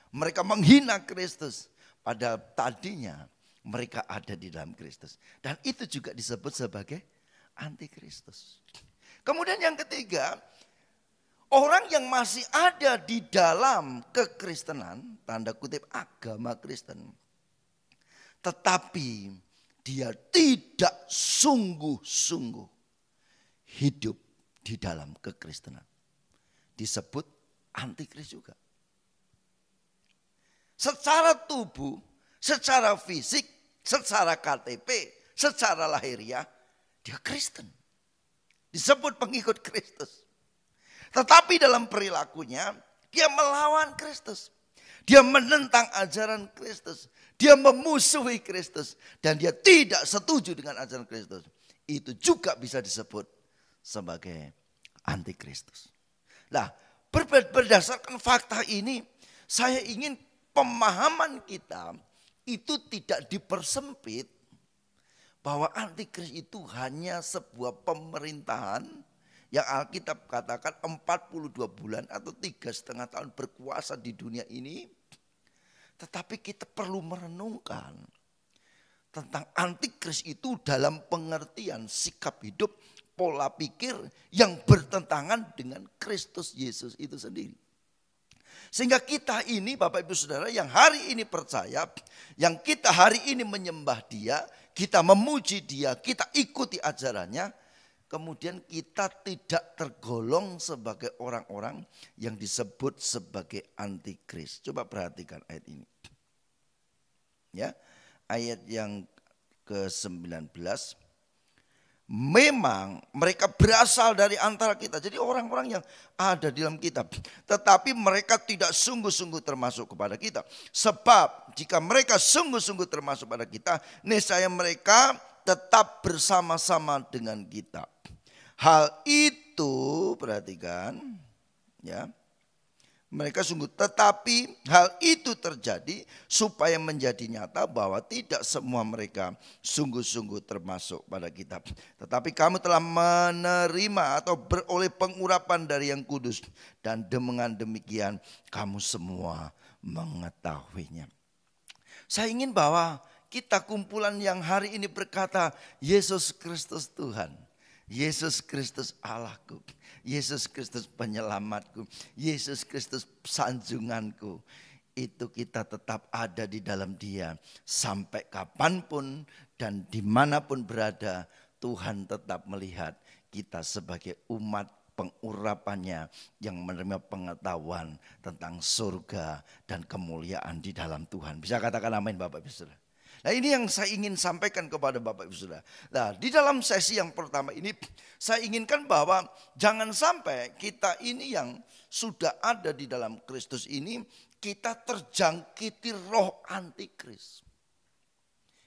mereka menghina Kristus, padahal tadinya mereka ada di dalam Kristus. Dan itu juga disebut sebagai antikristus. Kemudian yang ketiga, orang yang masih ada di dalam kekristenan, tanda kutip agama Kristen, tetapi dia tidak sungguh-sungguh hidup di dalam kekristenan, disebut antikris juga. Secara tubuh, secara fisik, secara KTP, secara lahiriah dia Kristen. Disebut pengikut Kristus. Tetapi dalam perilakunya dia melawan Kristus. Dia menentang ajaran Kristus. Dia memusuhi Kristus. Dan dia tidak setuju dengan ajaran Kristus. Itu juga bisa disebut sebagai antikristus. Nah, berdasarkan fakta ini, saya ingin pemahaman kita itu tidak dipersempit bahwa antikris itu hanya sebuah pemerintahan yang Alkitab katakan 42 bulan atau 3,5 tahun berkuasa di dunia ini. Tetapi kita perlu merenungkan tentang antikris itu dalam pengertian sikap hidup, pola pikir yang bertentangan dengan Kristus Yesus itu sendiri. Sehingga kita ini Bapak Ibu Saudara yang hari ini percaya, yang kita hari ini menyembah Dia, kita memuji Dia, kita ikuti ajarannya, kemudian kita tidak tergolong sebagai orang-orang yang disebut sebagai antikris. Coba perhatikan ayat ini. Ya, ayat yang ke-19. Memang mereka berasal dari antara kita. Jadi orang-orang yang ada di dalam kitab. Tetapi mereka tidak sungguh-sungguh termasuk kepada kita. Sebab jika mereka sungguh-sungguh termasuk pada kita, niscaya mereka tetap bersama-sama dengan kita. Hal itu perhatikan ya. Mereka sungguh, tetapi hal itu terjadi supaya menjadi nyata bahwa tidak semua mereka sungguh-sungguh termasuk pada kitab. Tetapi kamu telah menerima atau beroleh pengurapan dari yang kudus. Dan dengan demikian kamu semua mengetahuinya. Saya ingin bahwa kita kumpulan yang hari ini berkata Yesus Kristus Tuhan. Yesus Kristus Allahku, Yesus Kristus penyelamatku, Yesus Kristus sanjunganku. Itu kita tetap ada di dalam Dia. Sampai kapanpun dan dimanapun berada, Tuhan tetap melihat kita sebagai umat pengurapannya yang menerima pengetahuan tentang surga dan kemuliaan di dalam Tuhan. Bisa katakan amin Bapak Ibu Saudara. Nah ini yang saya ingin sampaikan kepada Bapak Ibu Saudara. Nah di dalam sesi yang pertama ini saya inginkan bahwa jangan sampai kita ini yang sudah ada di dalam Kristus ini kita terjangkiti roh antikris.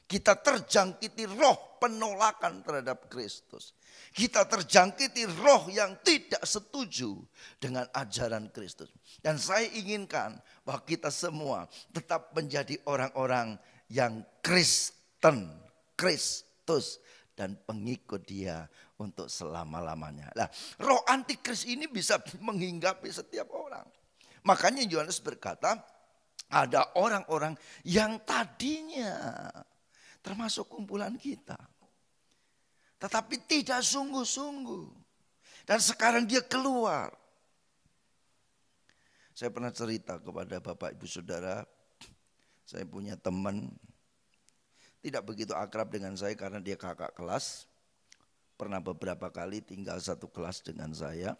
Kita terjangkiti roh penolakan terhadap Kristus. Kita terjangkiti roh yang tidak setuju dengan ajaran Kristus. Dan saya inginkan bahwa kita semua tetap menjadi orang-orang yang Kristen, Kristus dan pengikut Dia untuk selama-lamanya. Nah, roh antikris ini bisa menghinggapi setiap orang. Makanya Yohanes berkata, ada orang-orang yang tadinya termasuk kumpulan kita, tetapi tidak sungguh-sungguh. Dan sekarang dia keluar. Saya pernah cerita kepada Bapak Ibu Saudara, saya punya teman, tidak begitu akrab dengan saya karena dia kakak kelas. Pernah beberapa kali tinggal satu kelas dengan saya.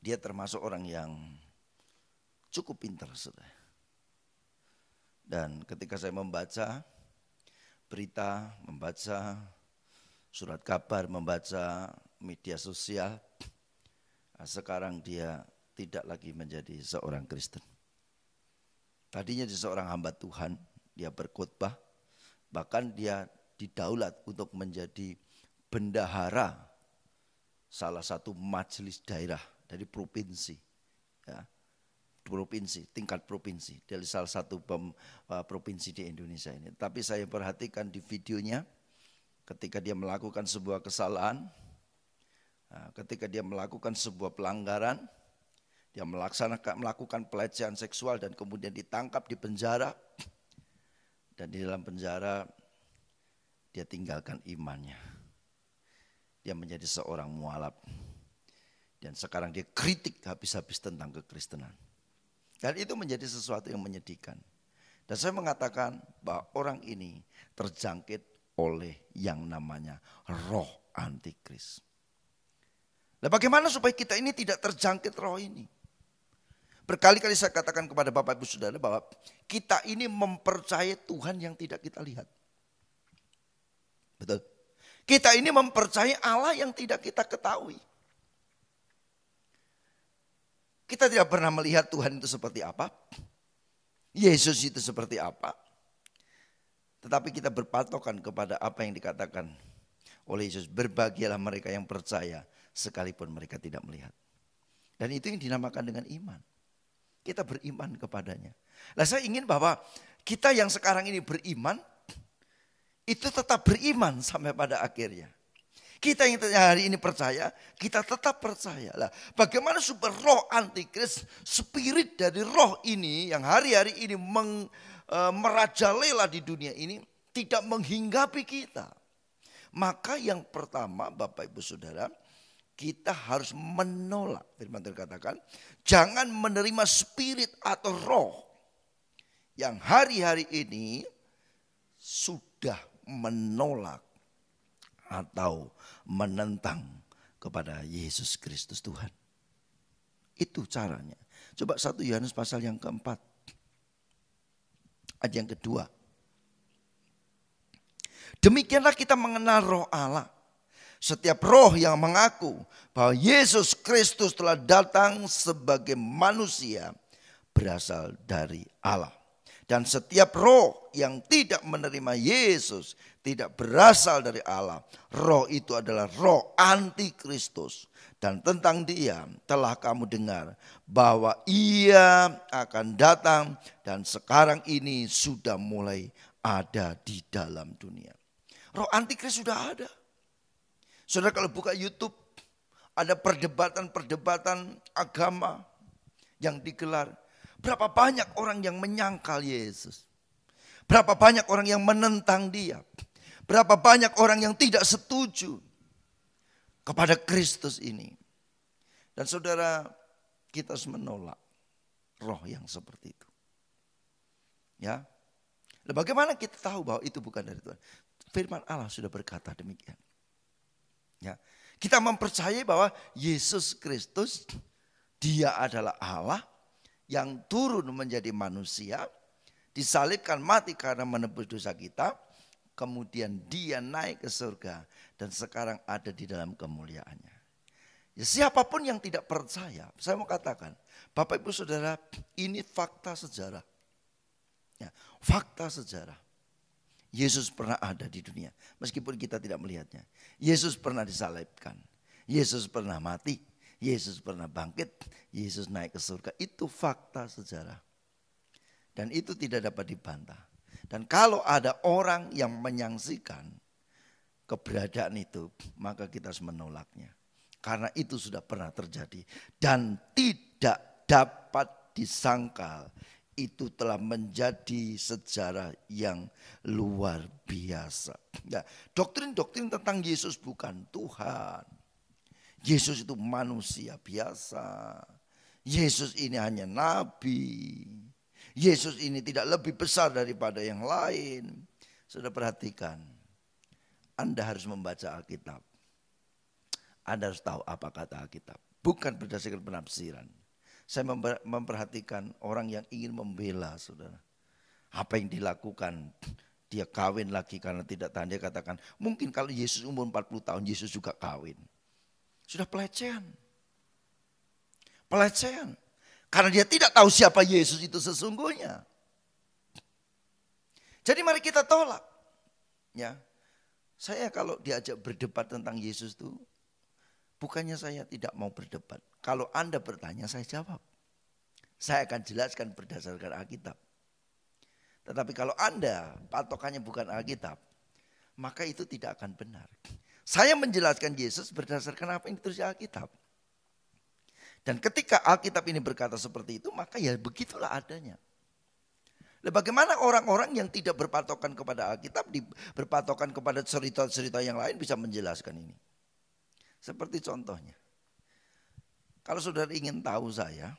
Dia termasuk orang yang cukup pintar, saudara. Dan ketika saya membaca berita, membaca surat kabar, membaca media sosial, sekarang dia tidak lagi menjadi seorang Kristen. Tadinya dia seorang hamba Tuhan, dia berkhotbah, bahkan dia didaulat untuk menjadi bendahara salah satu majelis daerah dari provinsi, ya, provinsi, tingkat provinsi, dari salah satu provinsi di Indonesia ini. Tapi saya perhatikan di videonya, ketika dia melakukan sebuah kesalahan, ketika dia melakukan sebuah pelanggaran, dia melakukan pelecehan seksual dan kemudian ditangkap di penjara. Dan di dalam penjara dia tinggalkan imannya. Dia menjadi seorang mualaf. Dan sekarang dia kritik habis-habis tentang kekristenan. Dan itu menjadi sesuatu yang menyedihkan. Dan saya mengatakan bahwa orang ini terjangkit oleh yang namanya roh antikris. Nah, bagaimana supaya kita ini tidak terjangkit roh ini? Berkali-kali saya katakan kepada Bapak Ibu Saudara bahwa kita ini mempercayai Tuhan yang tidak kita lihat. Betul. Kita ini mempercayai Allah yang tidak kita ketahui. Kita tidak pernah melihat Tuhan itu seperti apa. Yesus itu seperti apa. Tetapi kita berpatokan kepada apa yang dikatakan oleh Yesus. Berbahagialah mereka yang percaya sekalipun mereka tidak melihat. Dan itu yang dinamakan dengan iman. Kita beriman kepadanya. Nah, saya ingin bahwa kita yang sekarang ini beriman, itu tetap beriman sampai pada akhirnya. Kita yang hari ini percaya, kita tetap percaya. Lah, bagaimana supaya roh antikris, spirit dari roh ini yang hari-hari ini merajalela di dunia ini tidak menghinggapi kita. Maka yang pertama Bapak Ibu Saudara, kita harus menolak. Firman Tuhan katakan, jangan menerima spirit atau roh yang hari-hari ini sudah menolak atau menentang kepada Yesus Kristus Tuhan. Itu caranya. Coba 1 Yohanes pasal yang keempat, ayat yang kedua. Demikianlah kita mengenal roh Allah. Setiap roh yang mengaku bahwa Yesus Kristus telah datang sebagai manusia berasal dari Allah. Dan setiap roh yang tidak menerima Yesus tidak berasal dari Allah. Roh itu adalah roh antikristus. Dan tentang dia telah kamu dengar bahwa ia akan datang dan sekarang ini sudah mulai ada di dalam dunia. Roh antikristus sudah ada. Saudara kalau buka YouTube ada perdebatan-perdebatan agama yang digelar. Berapa banyak orang yang menyangkal Yesus. Berapa banyak orang yang menentang dia. Berapa banyak orang yang tidak setuju kepada Kristus ini. Dan saudara, kita harus menolak roh yang seperti itu. Ya. Nah, bagaimana kita tahu bahwa itu bukan dari Tuhan? Firman Allah sudah berkata demikian. Ya. Kita mempercayai bahwa Yesus Kristus dia adalah Allah yang turun menjadi manusia, disalibkan mati karena menebus dosa kita, kemudian dia naik ke surga dan sekarang ada di dalam kemuliaannya. Ya, siapapun yang tidak percaya, saya mau katakan, Bapak Ibu Saudara, ini fakta sejarah. Ya, fakta sejarah. Yesus pernah ada di dunia, meskipun kita tidak melihatnya. Yesus pernah disalibkan, Yesus pernah mati, Yesus pernah bangkit, Yesus naik ke surga. Itu fakta sejarah. Dan itu tidak dapat dibantah. Dan kalau ada orang yang menyaksikan keberadaan itu, maka kita harus menolaknya. Karena itu sudah pernah terjadi. Dan tidak dapat disangkal. Itu telah menjadi sejarah yang luar biasa. Ya, doktrin-doktrin tentang Yesus bukan Tuhan. Yesus itu manusia biasa. Yesus ini hanya nabi. Yesus ini tidak lebih besar daripada yang lain. Sudah perhatikan. Anda harus membaca Alkitab. Anda harus tahu apa kata Alkitab. Bukan berdasarkan penafsiran. Saya memperhatikan orang yang ingin membela saudara. Apa yang dilakukan. Dia kawin lagi karena tidak tahan. Dia katakan mungkin kalau Yesus umur 40 tahun Yesus juga kawin. Sudah pelecehan. Pelecehan. Karena dia tidak tahu siapa Yesus itu sesungguhnya. Jadi mari kita tolak. Ya. Saya kalau diajak berdebat tentang Yesus itu, bukannya saya tidak mau berdebat. Kalau Anda bertanya saya jawab. Saya akan jelaskan berdasarkan Alkitab. Tetapi kalau Anda patokannya bukan Alkitab, maka itu tidak akan benar. Saya menjelaskan Yesus berdasarkan apa yang ditulis di Alkitab. Dan ketika Alkitab ini berkata seperti itu, maka ya begitulah adanya. Nah, bagaimana orang-orang yang tidak berpatokan kepada Alkitab, berpatokan kepada cerita-cerita yang lain bisa menjelaskan ini? Seperti contohnya, kalau saudara ingin tahu saya,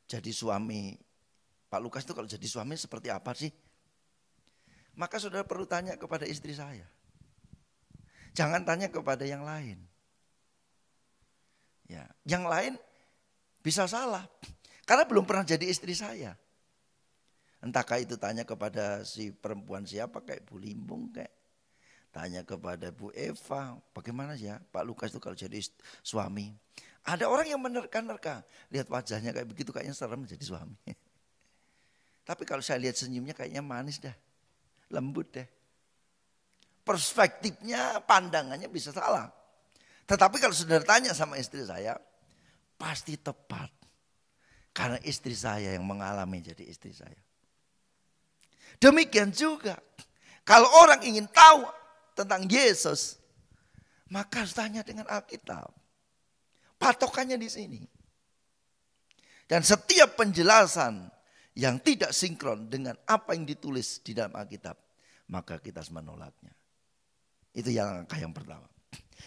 jadi suami, Pak Lukas itu kalau jadi suami seperti apa sih? Maka saudara perlu tanya kepada istri saya. Jangan tanya kepada yang lain. Ya, yang lain bisa salah. Karena belum pernah jadi istri saya. Entahkah itu tanya kepada si perempuan siapa kayak Bu Limbung kayak. Tanya kepada Bu Eva, bagaimana ya Pak Lukas itu kalau jadi suami. Ada orang yang menerka-nerka, lihat wajahnya kayak begitu kayaknya serem jadi suami. Tapi kalau saya lihat senyumnya kayaknya manis dah, lembut deh. Perspektifnya, pandangannya bisa salah. Tetapi kalau saudara tanya sama istri saya, pasti tepat. Karena istri saya yang mengalami jadi istri saya. Demikian juga, kalau orang ingin tahu tentang Yesus, maka harus tanya dengan Alkitab. Patokannya di sini. Dan setiap penjelasan yang tidak sinkron dengan apa yang ditulis di dalam Alkitab, maka kita harus menolaknya. Itu yang langkah yang pertama.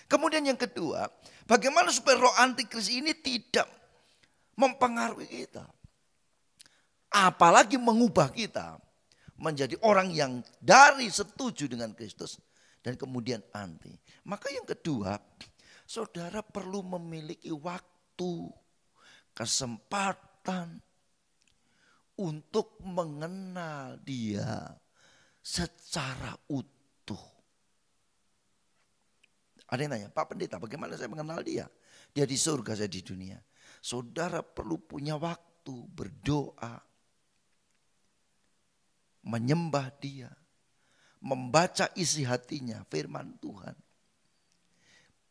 Kemudian yang kedua, bagaimana supaya roh antikris ini tidak mempengaruhi kita. Apalagi mengubah kita menjadi orang yang dari setuju dengan Kristus dan kemudian anti. Maka yang kedua, saudara perlu memiliki waktu, kesempatan untuk mengenal dia secara utuh. Ada yang tanya, Pak Pendeta bagaimana saya mengenal dia? Dia di surga, saya di dunia. Saudara perlu punya waktu berdoa, menyembah dia, membaca isi hatinya, firman Tuhan.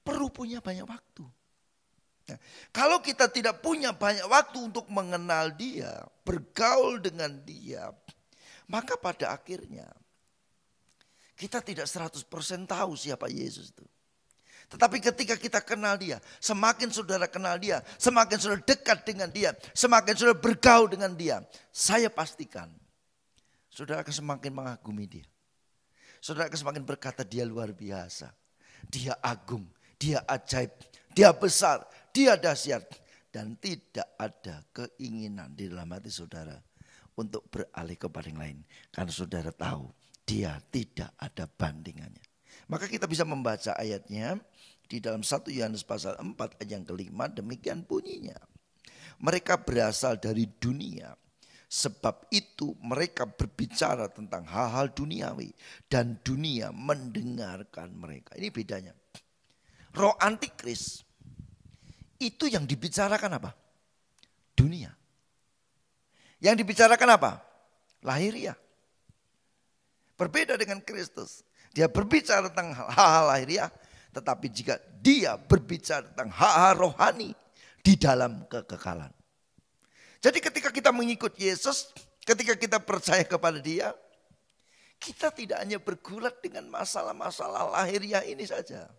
Perlu punya banyak waktu. Nah, kalau kita tidak punya banyak waktu untuk mengenal dia, bergaul dengan dia, maka pada akhirnya kita tidak 100% tahu siapa Yesus itu. Tetapi ketika kita kenal dia, semakin saudara kenal dia, semakin saudara dekat dengan dia, semakin saudara bergaul dengan dia, saya pastikan saudara akan semakin mengagumi dia. Saudara akan semakin berkata dia luar biasa, dia agung, dia ajaib, dia besar, dia dahsyat. Dan tidak ada keinginan di dalam hati saudara untuk beralih kepada yang lain. Karena saudara tahu dia tidak ada bandingannya. Maka kita bisa membaca ayatnya di dalam 1 Yohanes pasal 4 ayat yang kelima, demikian bunyinya. Mereka berasal dari dunia, sebab itu mereka berbicara tentang hal-hal duniawi dan dunia mendengarkan mereka. Ini bedanya. Roh antikris itu yang dibicarakan apa? Dunia. Yang dibicarakan apa? Lahiriah. Berbeda dengan Kristus. Dia berbicara tentang hal-hal lahiriah, tetapi jika dia berbicara tentang hal-hal rohani di dalam kekekalan. Jadi ketika kita mengikut Yesus, ketika kita percaya kepada dia, kita tidak hanya bergulat dengan masalah-masalah lahiriah ini saja.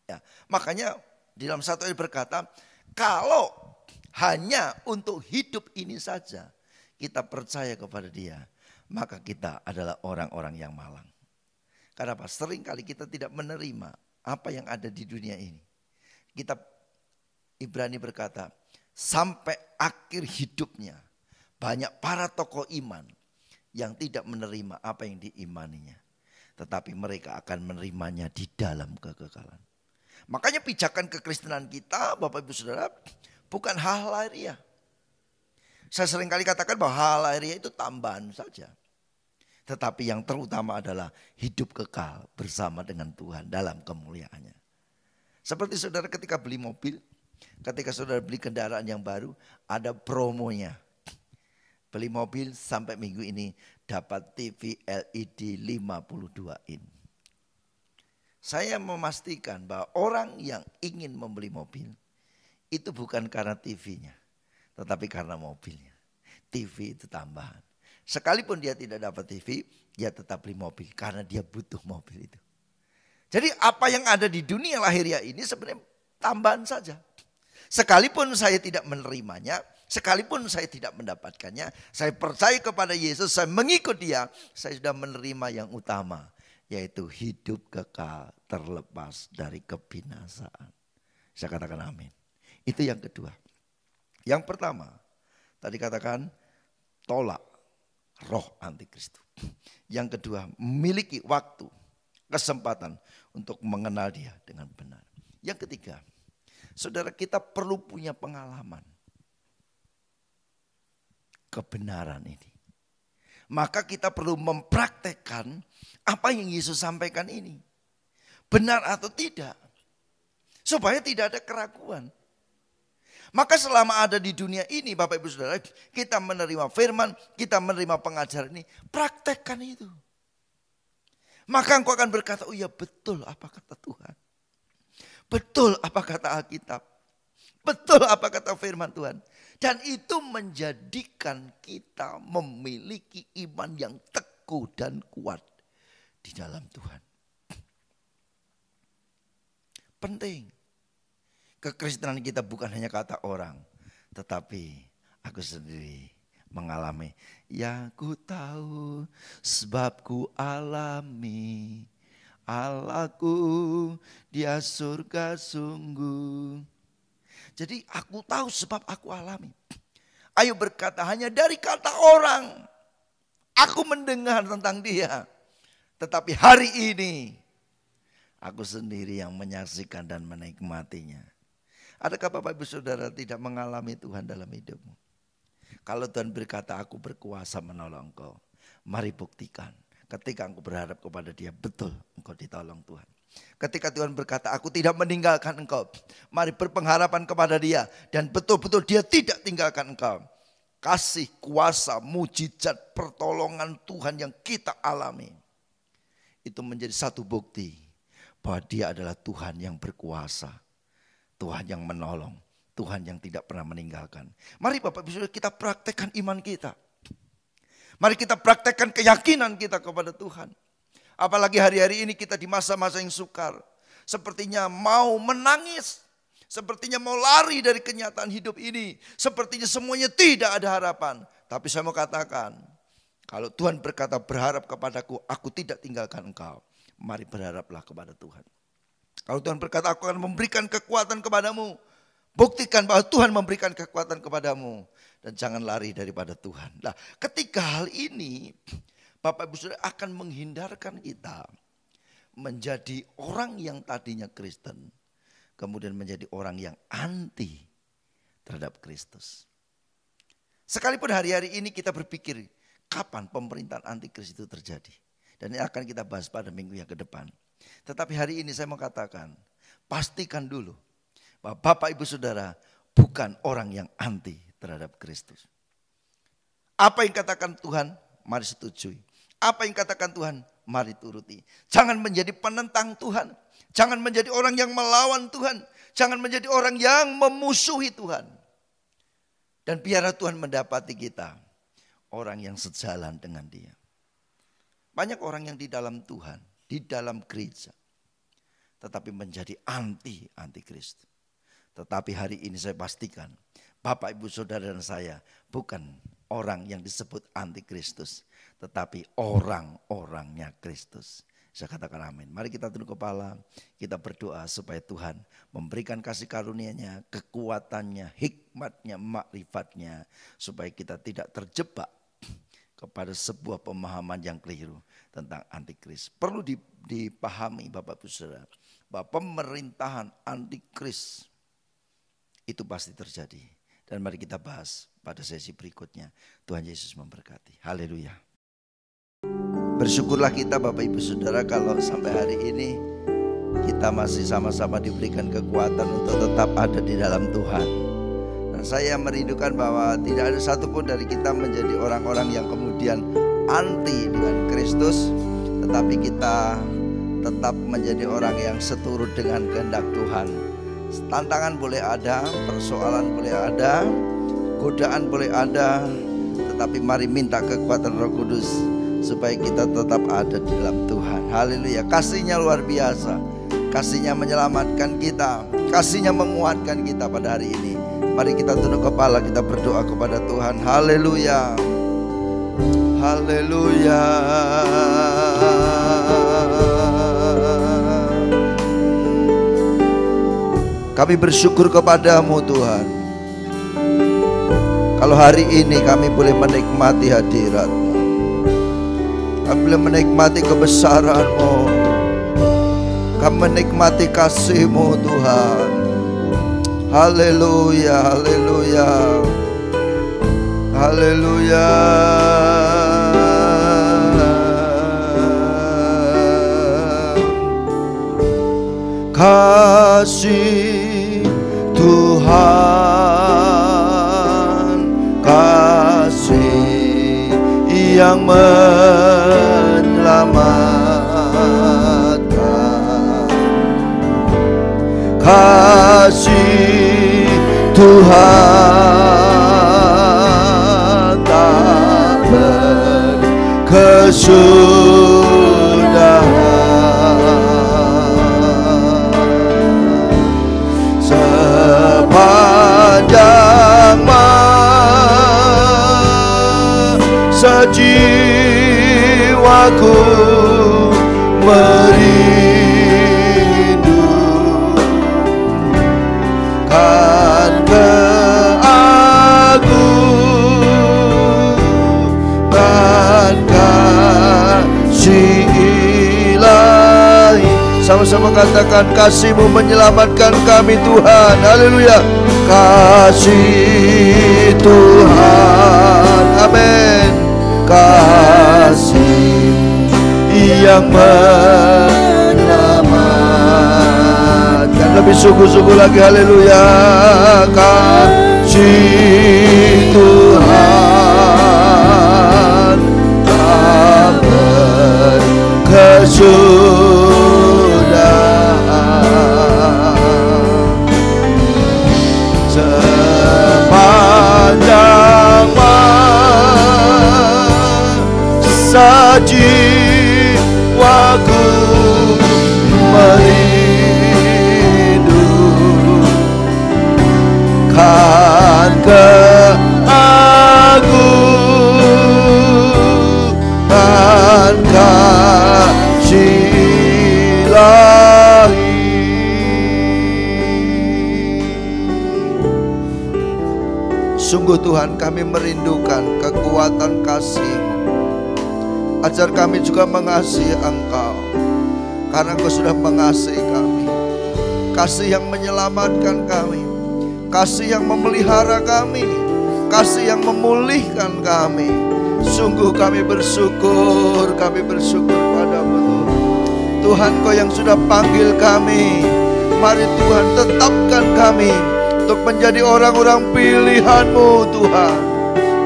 Ya, makanya di dalam 1 ayat berkata, kalau hanya untuk hidup ini saja kita percaya kepada dia, maka kita adalah orang-orang yang malang. Karena apa? Seringkali kita tidak menerima apa yang ada di dunia ini. Kitab Ibrani berkata, sampai akhir hidupnya banyak para tokoh iman yang tidak menerima apa yang diimaninya. Tetapi mereka akan menerimanya di dalam kekekalan. Makanya pijakan kekristenan kita, Bapak Ibu Saudara, bukan hal lahiriah. Saya seringkali katakan bahwa hal lahiriah itu tambahan saja. Tetapi yang terutama adalah hidup kekal bersama dengan Tuhan dalam kemuliaannya. Seperti saudara ketika beli mobil, ketika saudara beli kendaraan yang baru, ada promonya. Beli mobil sampai minggu ini dapat TV LED 52 in. Saya memastikan bahwa orang yang ingin membeli mobil itu bukan karena TV-nya, tetapi karena mobilnya. TV itu tambahan. Sekalipun dia tidak dapat TV, dia tetap beli mobil karena dia butuh mobil itu. Jadi apa yang ada di dunia lahiriah ini sebenarnya tambahan saja. Sekalipun saya tidak menerimanya, sekalipun saya tidak mendapatkannya, saya percaya kepada Yesus, saya mengikut dia, saya sudah menerima yang utama, yaitu hidup kekal terlepas dari kebinasaan. Saya katakan amin. Itu yang kedua. Yang pertama, tadi katakan tolak roh antikristus. Yang kedua, memiliki waktu, kesempatan untuk mengenal dia dengan benar. Yang ketiga, saudara kita perlu punya pengalaman kebenaran ini. Maka kita perlu mempraktekkan apa yang Yesus sampaikan ini. Benar atau tidak. Supaya tidak ada keraguan. Maka selama ada di dunia ini Bapak Ibu Saudara, kita menerima firman, kita menerima pengajaran ini, praktekkan itu. Maka engkau akan berkata, oh iya betul apa kata Tuhan. Betul apa kata Alkitab. Betul apa kata firman Tuhan. Dan itu menjadikan kita memiliki iman yang teguh dan kuat di dalam Tuhan. Penting. Kekristenan kita bukan hanya kata orang. Tetapi aku sendiri mengalami. Ya ku tahu sebab ku alami. Allahku dia surga sungguh. Jadi aku tahu sebab aku alami. Ayo berkata hanya dari kata orang. Aku mendengar tentang dia. Tetapi hari ini aku sendiri yang menyaksikan dan menikmatinya. Adakah Bapak Ibu Saudara tidak mengalami Tuhan dalam hidupmu? Kalau Tuhan berkata aku berkuasa menolong engkau. Mari buktikan. Ketika engkau berharap kepada dia, betul engkau ditolong Tuhan. Ketika Tuhan berkata aku tidak meninggalkan engkau. Mari berpengharapan kepada dia. Dan betul-betul dia tidak tinggalkan engkau. Kasih, kuasa, mujizat, pertolongan Tuhan yang kita alami. Itu menjadi satu bukti. Bahwa dia adalah Tuhan yang berkuasa. Tuhan yang menolong. Tuhan yang tidak pernah meninggalkan. Mari Bapak Ibu Saudara kita praktekkan iman kita. Mari kita praktekkan keyakinan kita kepada Tuhan. Apalagi hari-hari ini kita di masa-masa yang sukar. Sepertinya mau menangis. Sepertinya mau lari dari kenyataan hidup ini. Sepertinya semuanya tidak ada harapan. Tapi saya mau katakan. Kalau Tuhan berkata berharap kepadaku, aku tidak tinggalkan engkau. Mari berharaplah kepada Tuhan. Kalau Tuhan berkata aku akan memberikan kekuatan kepadamu. Buktikan bahwa Tuhan memberikan kekuatan kepadamu. Dan jangan lari daripada Tuhan. Nah, ketika hal ini Bapak Ibu Saudara akan menghindarkan kita menjadi orang yang tadinya Kristen. Kemudian menjadi orang yang anti terhadap Kristus. Sekalipun hari-hari ini kita berpikir kapan pemerintahan antikris itu terjadi. Dan ini akan kita bahas pada minggu yang ke depan. Tetapi hari ini saya mau katakan, pastikan dulu bahwa Bapak Ibu Saudara bukan orang yang anti terhadap Kristus. Apa yang katakan Tuhan, mari setujui. Apa yang katakan Tuhan, mari turuti. Jangan menjadi penentang Tuhan. Jangan menjadi orang yang melawan Tuhan. Jangan menjadi orang yang memusuhi Tuhan. Dan biarlah Tuhan mendapati kita orang yang sejalan dengan dia. Banyak orang yang di dalam Tuhan, di dalam gereja. Tetapi menjadi anti Kristus. Tetapi hari ini saya pastikan Bapak Ibu Saudara dan saya bukan orang yang disebut anti Kristus. Tetapi orang-orangnya Kristus. Saya katakan amin. Mari kita tunduk kepala. Kita berdoa supaya Tuhan memberikan kasih karunia-Nya, kekuatannya, hikmatnya, makrifatnya. Supaya kita tidak terjebak kepada sebuah pemahaman yang keliru tentang antikris. Perlu dipahami Bapak Ibu Saudara. Bahwa pemerintahan antikris itu pasti terjadi. Dan mari kita bahas pada sesi berikutnya. Tuhan Yesus memberkati. Haleluya. Bersyukurlah kita Bapak Ibu Saudara kalau sampai hari ini kita masih sama-sama diberikan kekuatan untuk tetap ada di dalam Tuhan. Dan saya merindukan bahwa tidak ada satupun dari kita menjadi orang-orang yang kemudian anti dengan Kristus. Tetapi kita tetap menjadi orang yang seturut dengan kehendak Tuhan. Tantangan boleh ada, persoalan boleh ada, godaan boleh ada. Tetapi mari minta kekuatan Roh Kudus supaya kita tetap ada di dalam Tuhan. Haleluya. Kasih-Nya luar biasa. Kasih-Nya menyelamatkan kita. Kasih-Nya menguatkan kita pada hari ini. Mari kita tunduk kepala, kita berdoa kepada Tuhan. Haleluya. Haleluya. Kami bersyukur kepadamu Tuhan. Kalau hari ini kami boleh menikmati hadirat-Mu. Kami boleh menikmati kebesaran-Mu. Kami menikmati kasih-Mu Tuhan. Haleluya, haleluya. Haleluya. kasih Tuhan, kasih yang menyelamatkan, kasih Tuhan tak berkesudahan. Sepanjang masa jiwaku merindukan keagungan kasih ilahi. Sama-sama katakan, kasih-Mu menyelamatkan kami Tuhan. Haleluya. Kasih Tuhan, amin. Kasih yang menyelamatkan. Lebih sungguh-sungguh lagi, haleluya. Kasih Tuhan tak berkesudahan. Sepanjang masa jiwaku merindukan keagungan kasih ilahi. Sungguh Tuhan, kami merindukan kekuatan kasih-Mu. Ajar kami juga mengasihi Engkau, karena Engkau sudah mengasihi kami. Kasih yang menyelamatkan kami, kasih yang memelihara kami, kasih yang memulihkan kami. Sungguh kami bersyukur padamu Tuhan. Tuhan, Kau yang sudah panggil kami, mari Tuhan tetapkan kami untuk menjadi orang-orang pilihan-Mu Tuhan.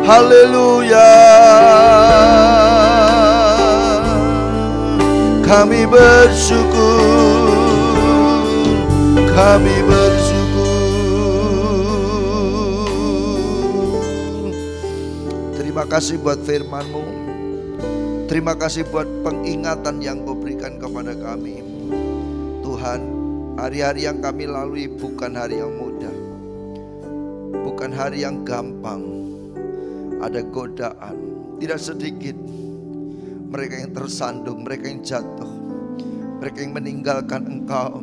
Haleluya. Kami bersyukur, kami bersyukur. Terima kasih buat firman-Mu. Terima kasih buat pengingatan yang Kau berikan kepada kami. Tuhan, hari-hari yang kami lalui bukan hari yang mudah, bukan hari yang gampang. Ada godaan, tidak sedikit mereka yang tersandung, mereka yang jatuh, mereka yang meninggalkan Engkau,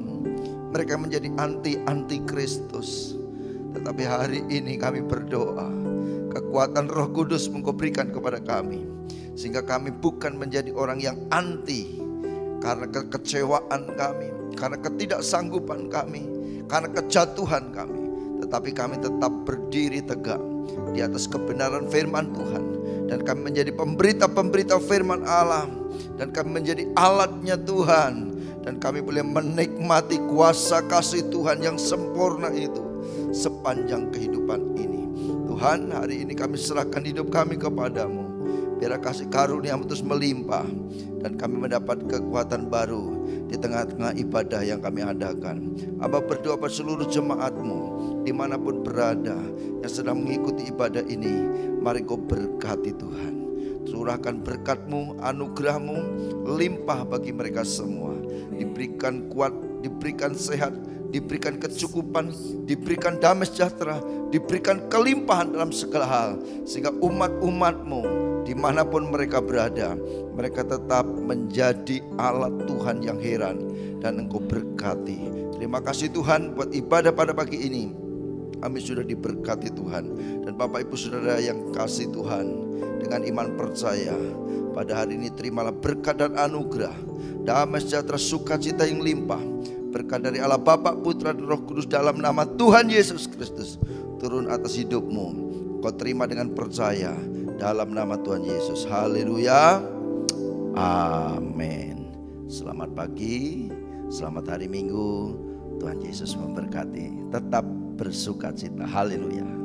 mereka yang menjadi anti Kristus. Tetapi hari ini kami berdoa, kekuatan Roh Kudus Engkau berikan kepada kami, sehingga kami bukan menjadi orang yang anti karena kekecewaan kami, karena ketidaksanggupan kami, karena kejatuhan kami. Tetapi kami tetap berdiri tegak di atas kebenaran firman Tuhan, dan kami menjadi pemberita-pemberita firman Allah, dan kami menjadi alatnya Tuhan, dan kami boleh menikmati kuasa kasih Tuhan yang sempurna itu sepanjang kehidupan ini. Tuhan, hari ini kami serahkan hidup kami kepadamu. Biar kasih karunia-Mu terus melimpah, dan kami mendapat kekuatan baru di tengah-tengah ibadah yang kami adakan. Aba berdoa pada seluruh jemaat-Mu dimanapun berada yang sedang mengikuti ibadah ini, mari Kau berkati Tuhan. Curahkan berkat-Mu, anugerah-Mu limpah bagi mereka semua. Diberikan kuat, diberikan sehat, diberikan kecukupan, diberikan damai sejahtera, diberikan kelimpahan dalam segala hal, sehingga umat-umat-Mu dimanapun mereka berada, mereka tetap menjadi alat Tuhan yang heran, dan Engkau berkati. Terima kasih Tuhan buat ibadah pada pagi ini. Kami sudah diberkati Tuhan, dan Bapak Ibu Saudara yang kasih Tuhan, dengan iman percaya pada hari ini terimalah berkat dan anugerah, damai sejahtera, sukacita yang limpah, berkat dari Allah Bapa, Putra dan Roh Kudus dalam nama Tuhan Yesus Kristus turun atas hidupmu. Kau terima dengan percaya dalam nama Tuhan Yesus. Haleluya. Amin. Selamat pagi, Selamat hari Minggu. Tuhan Yesus memberkati. Tetap bersukacita. Haleluya.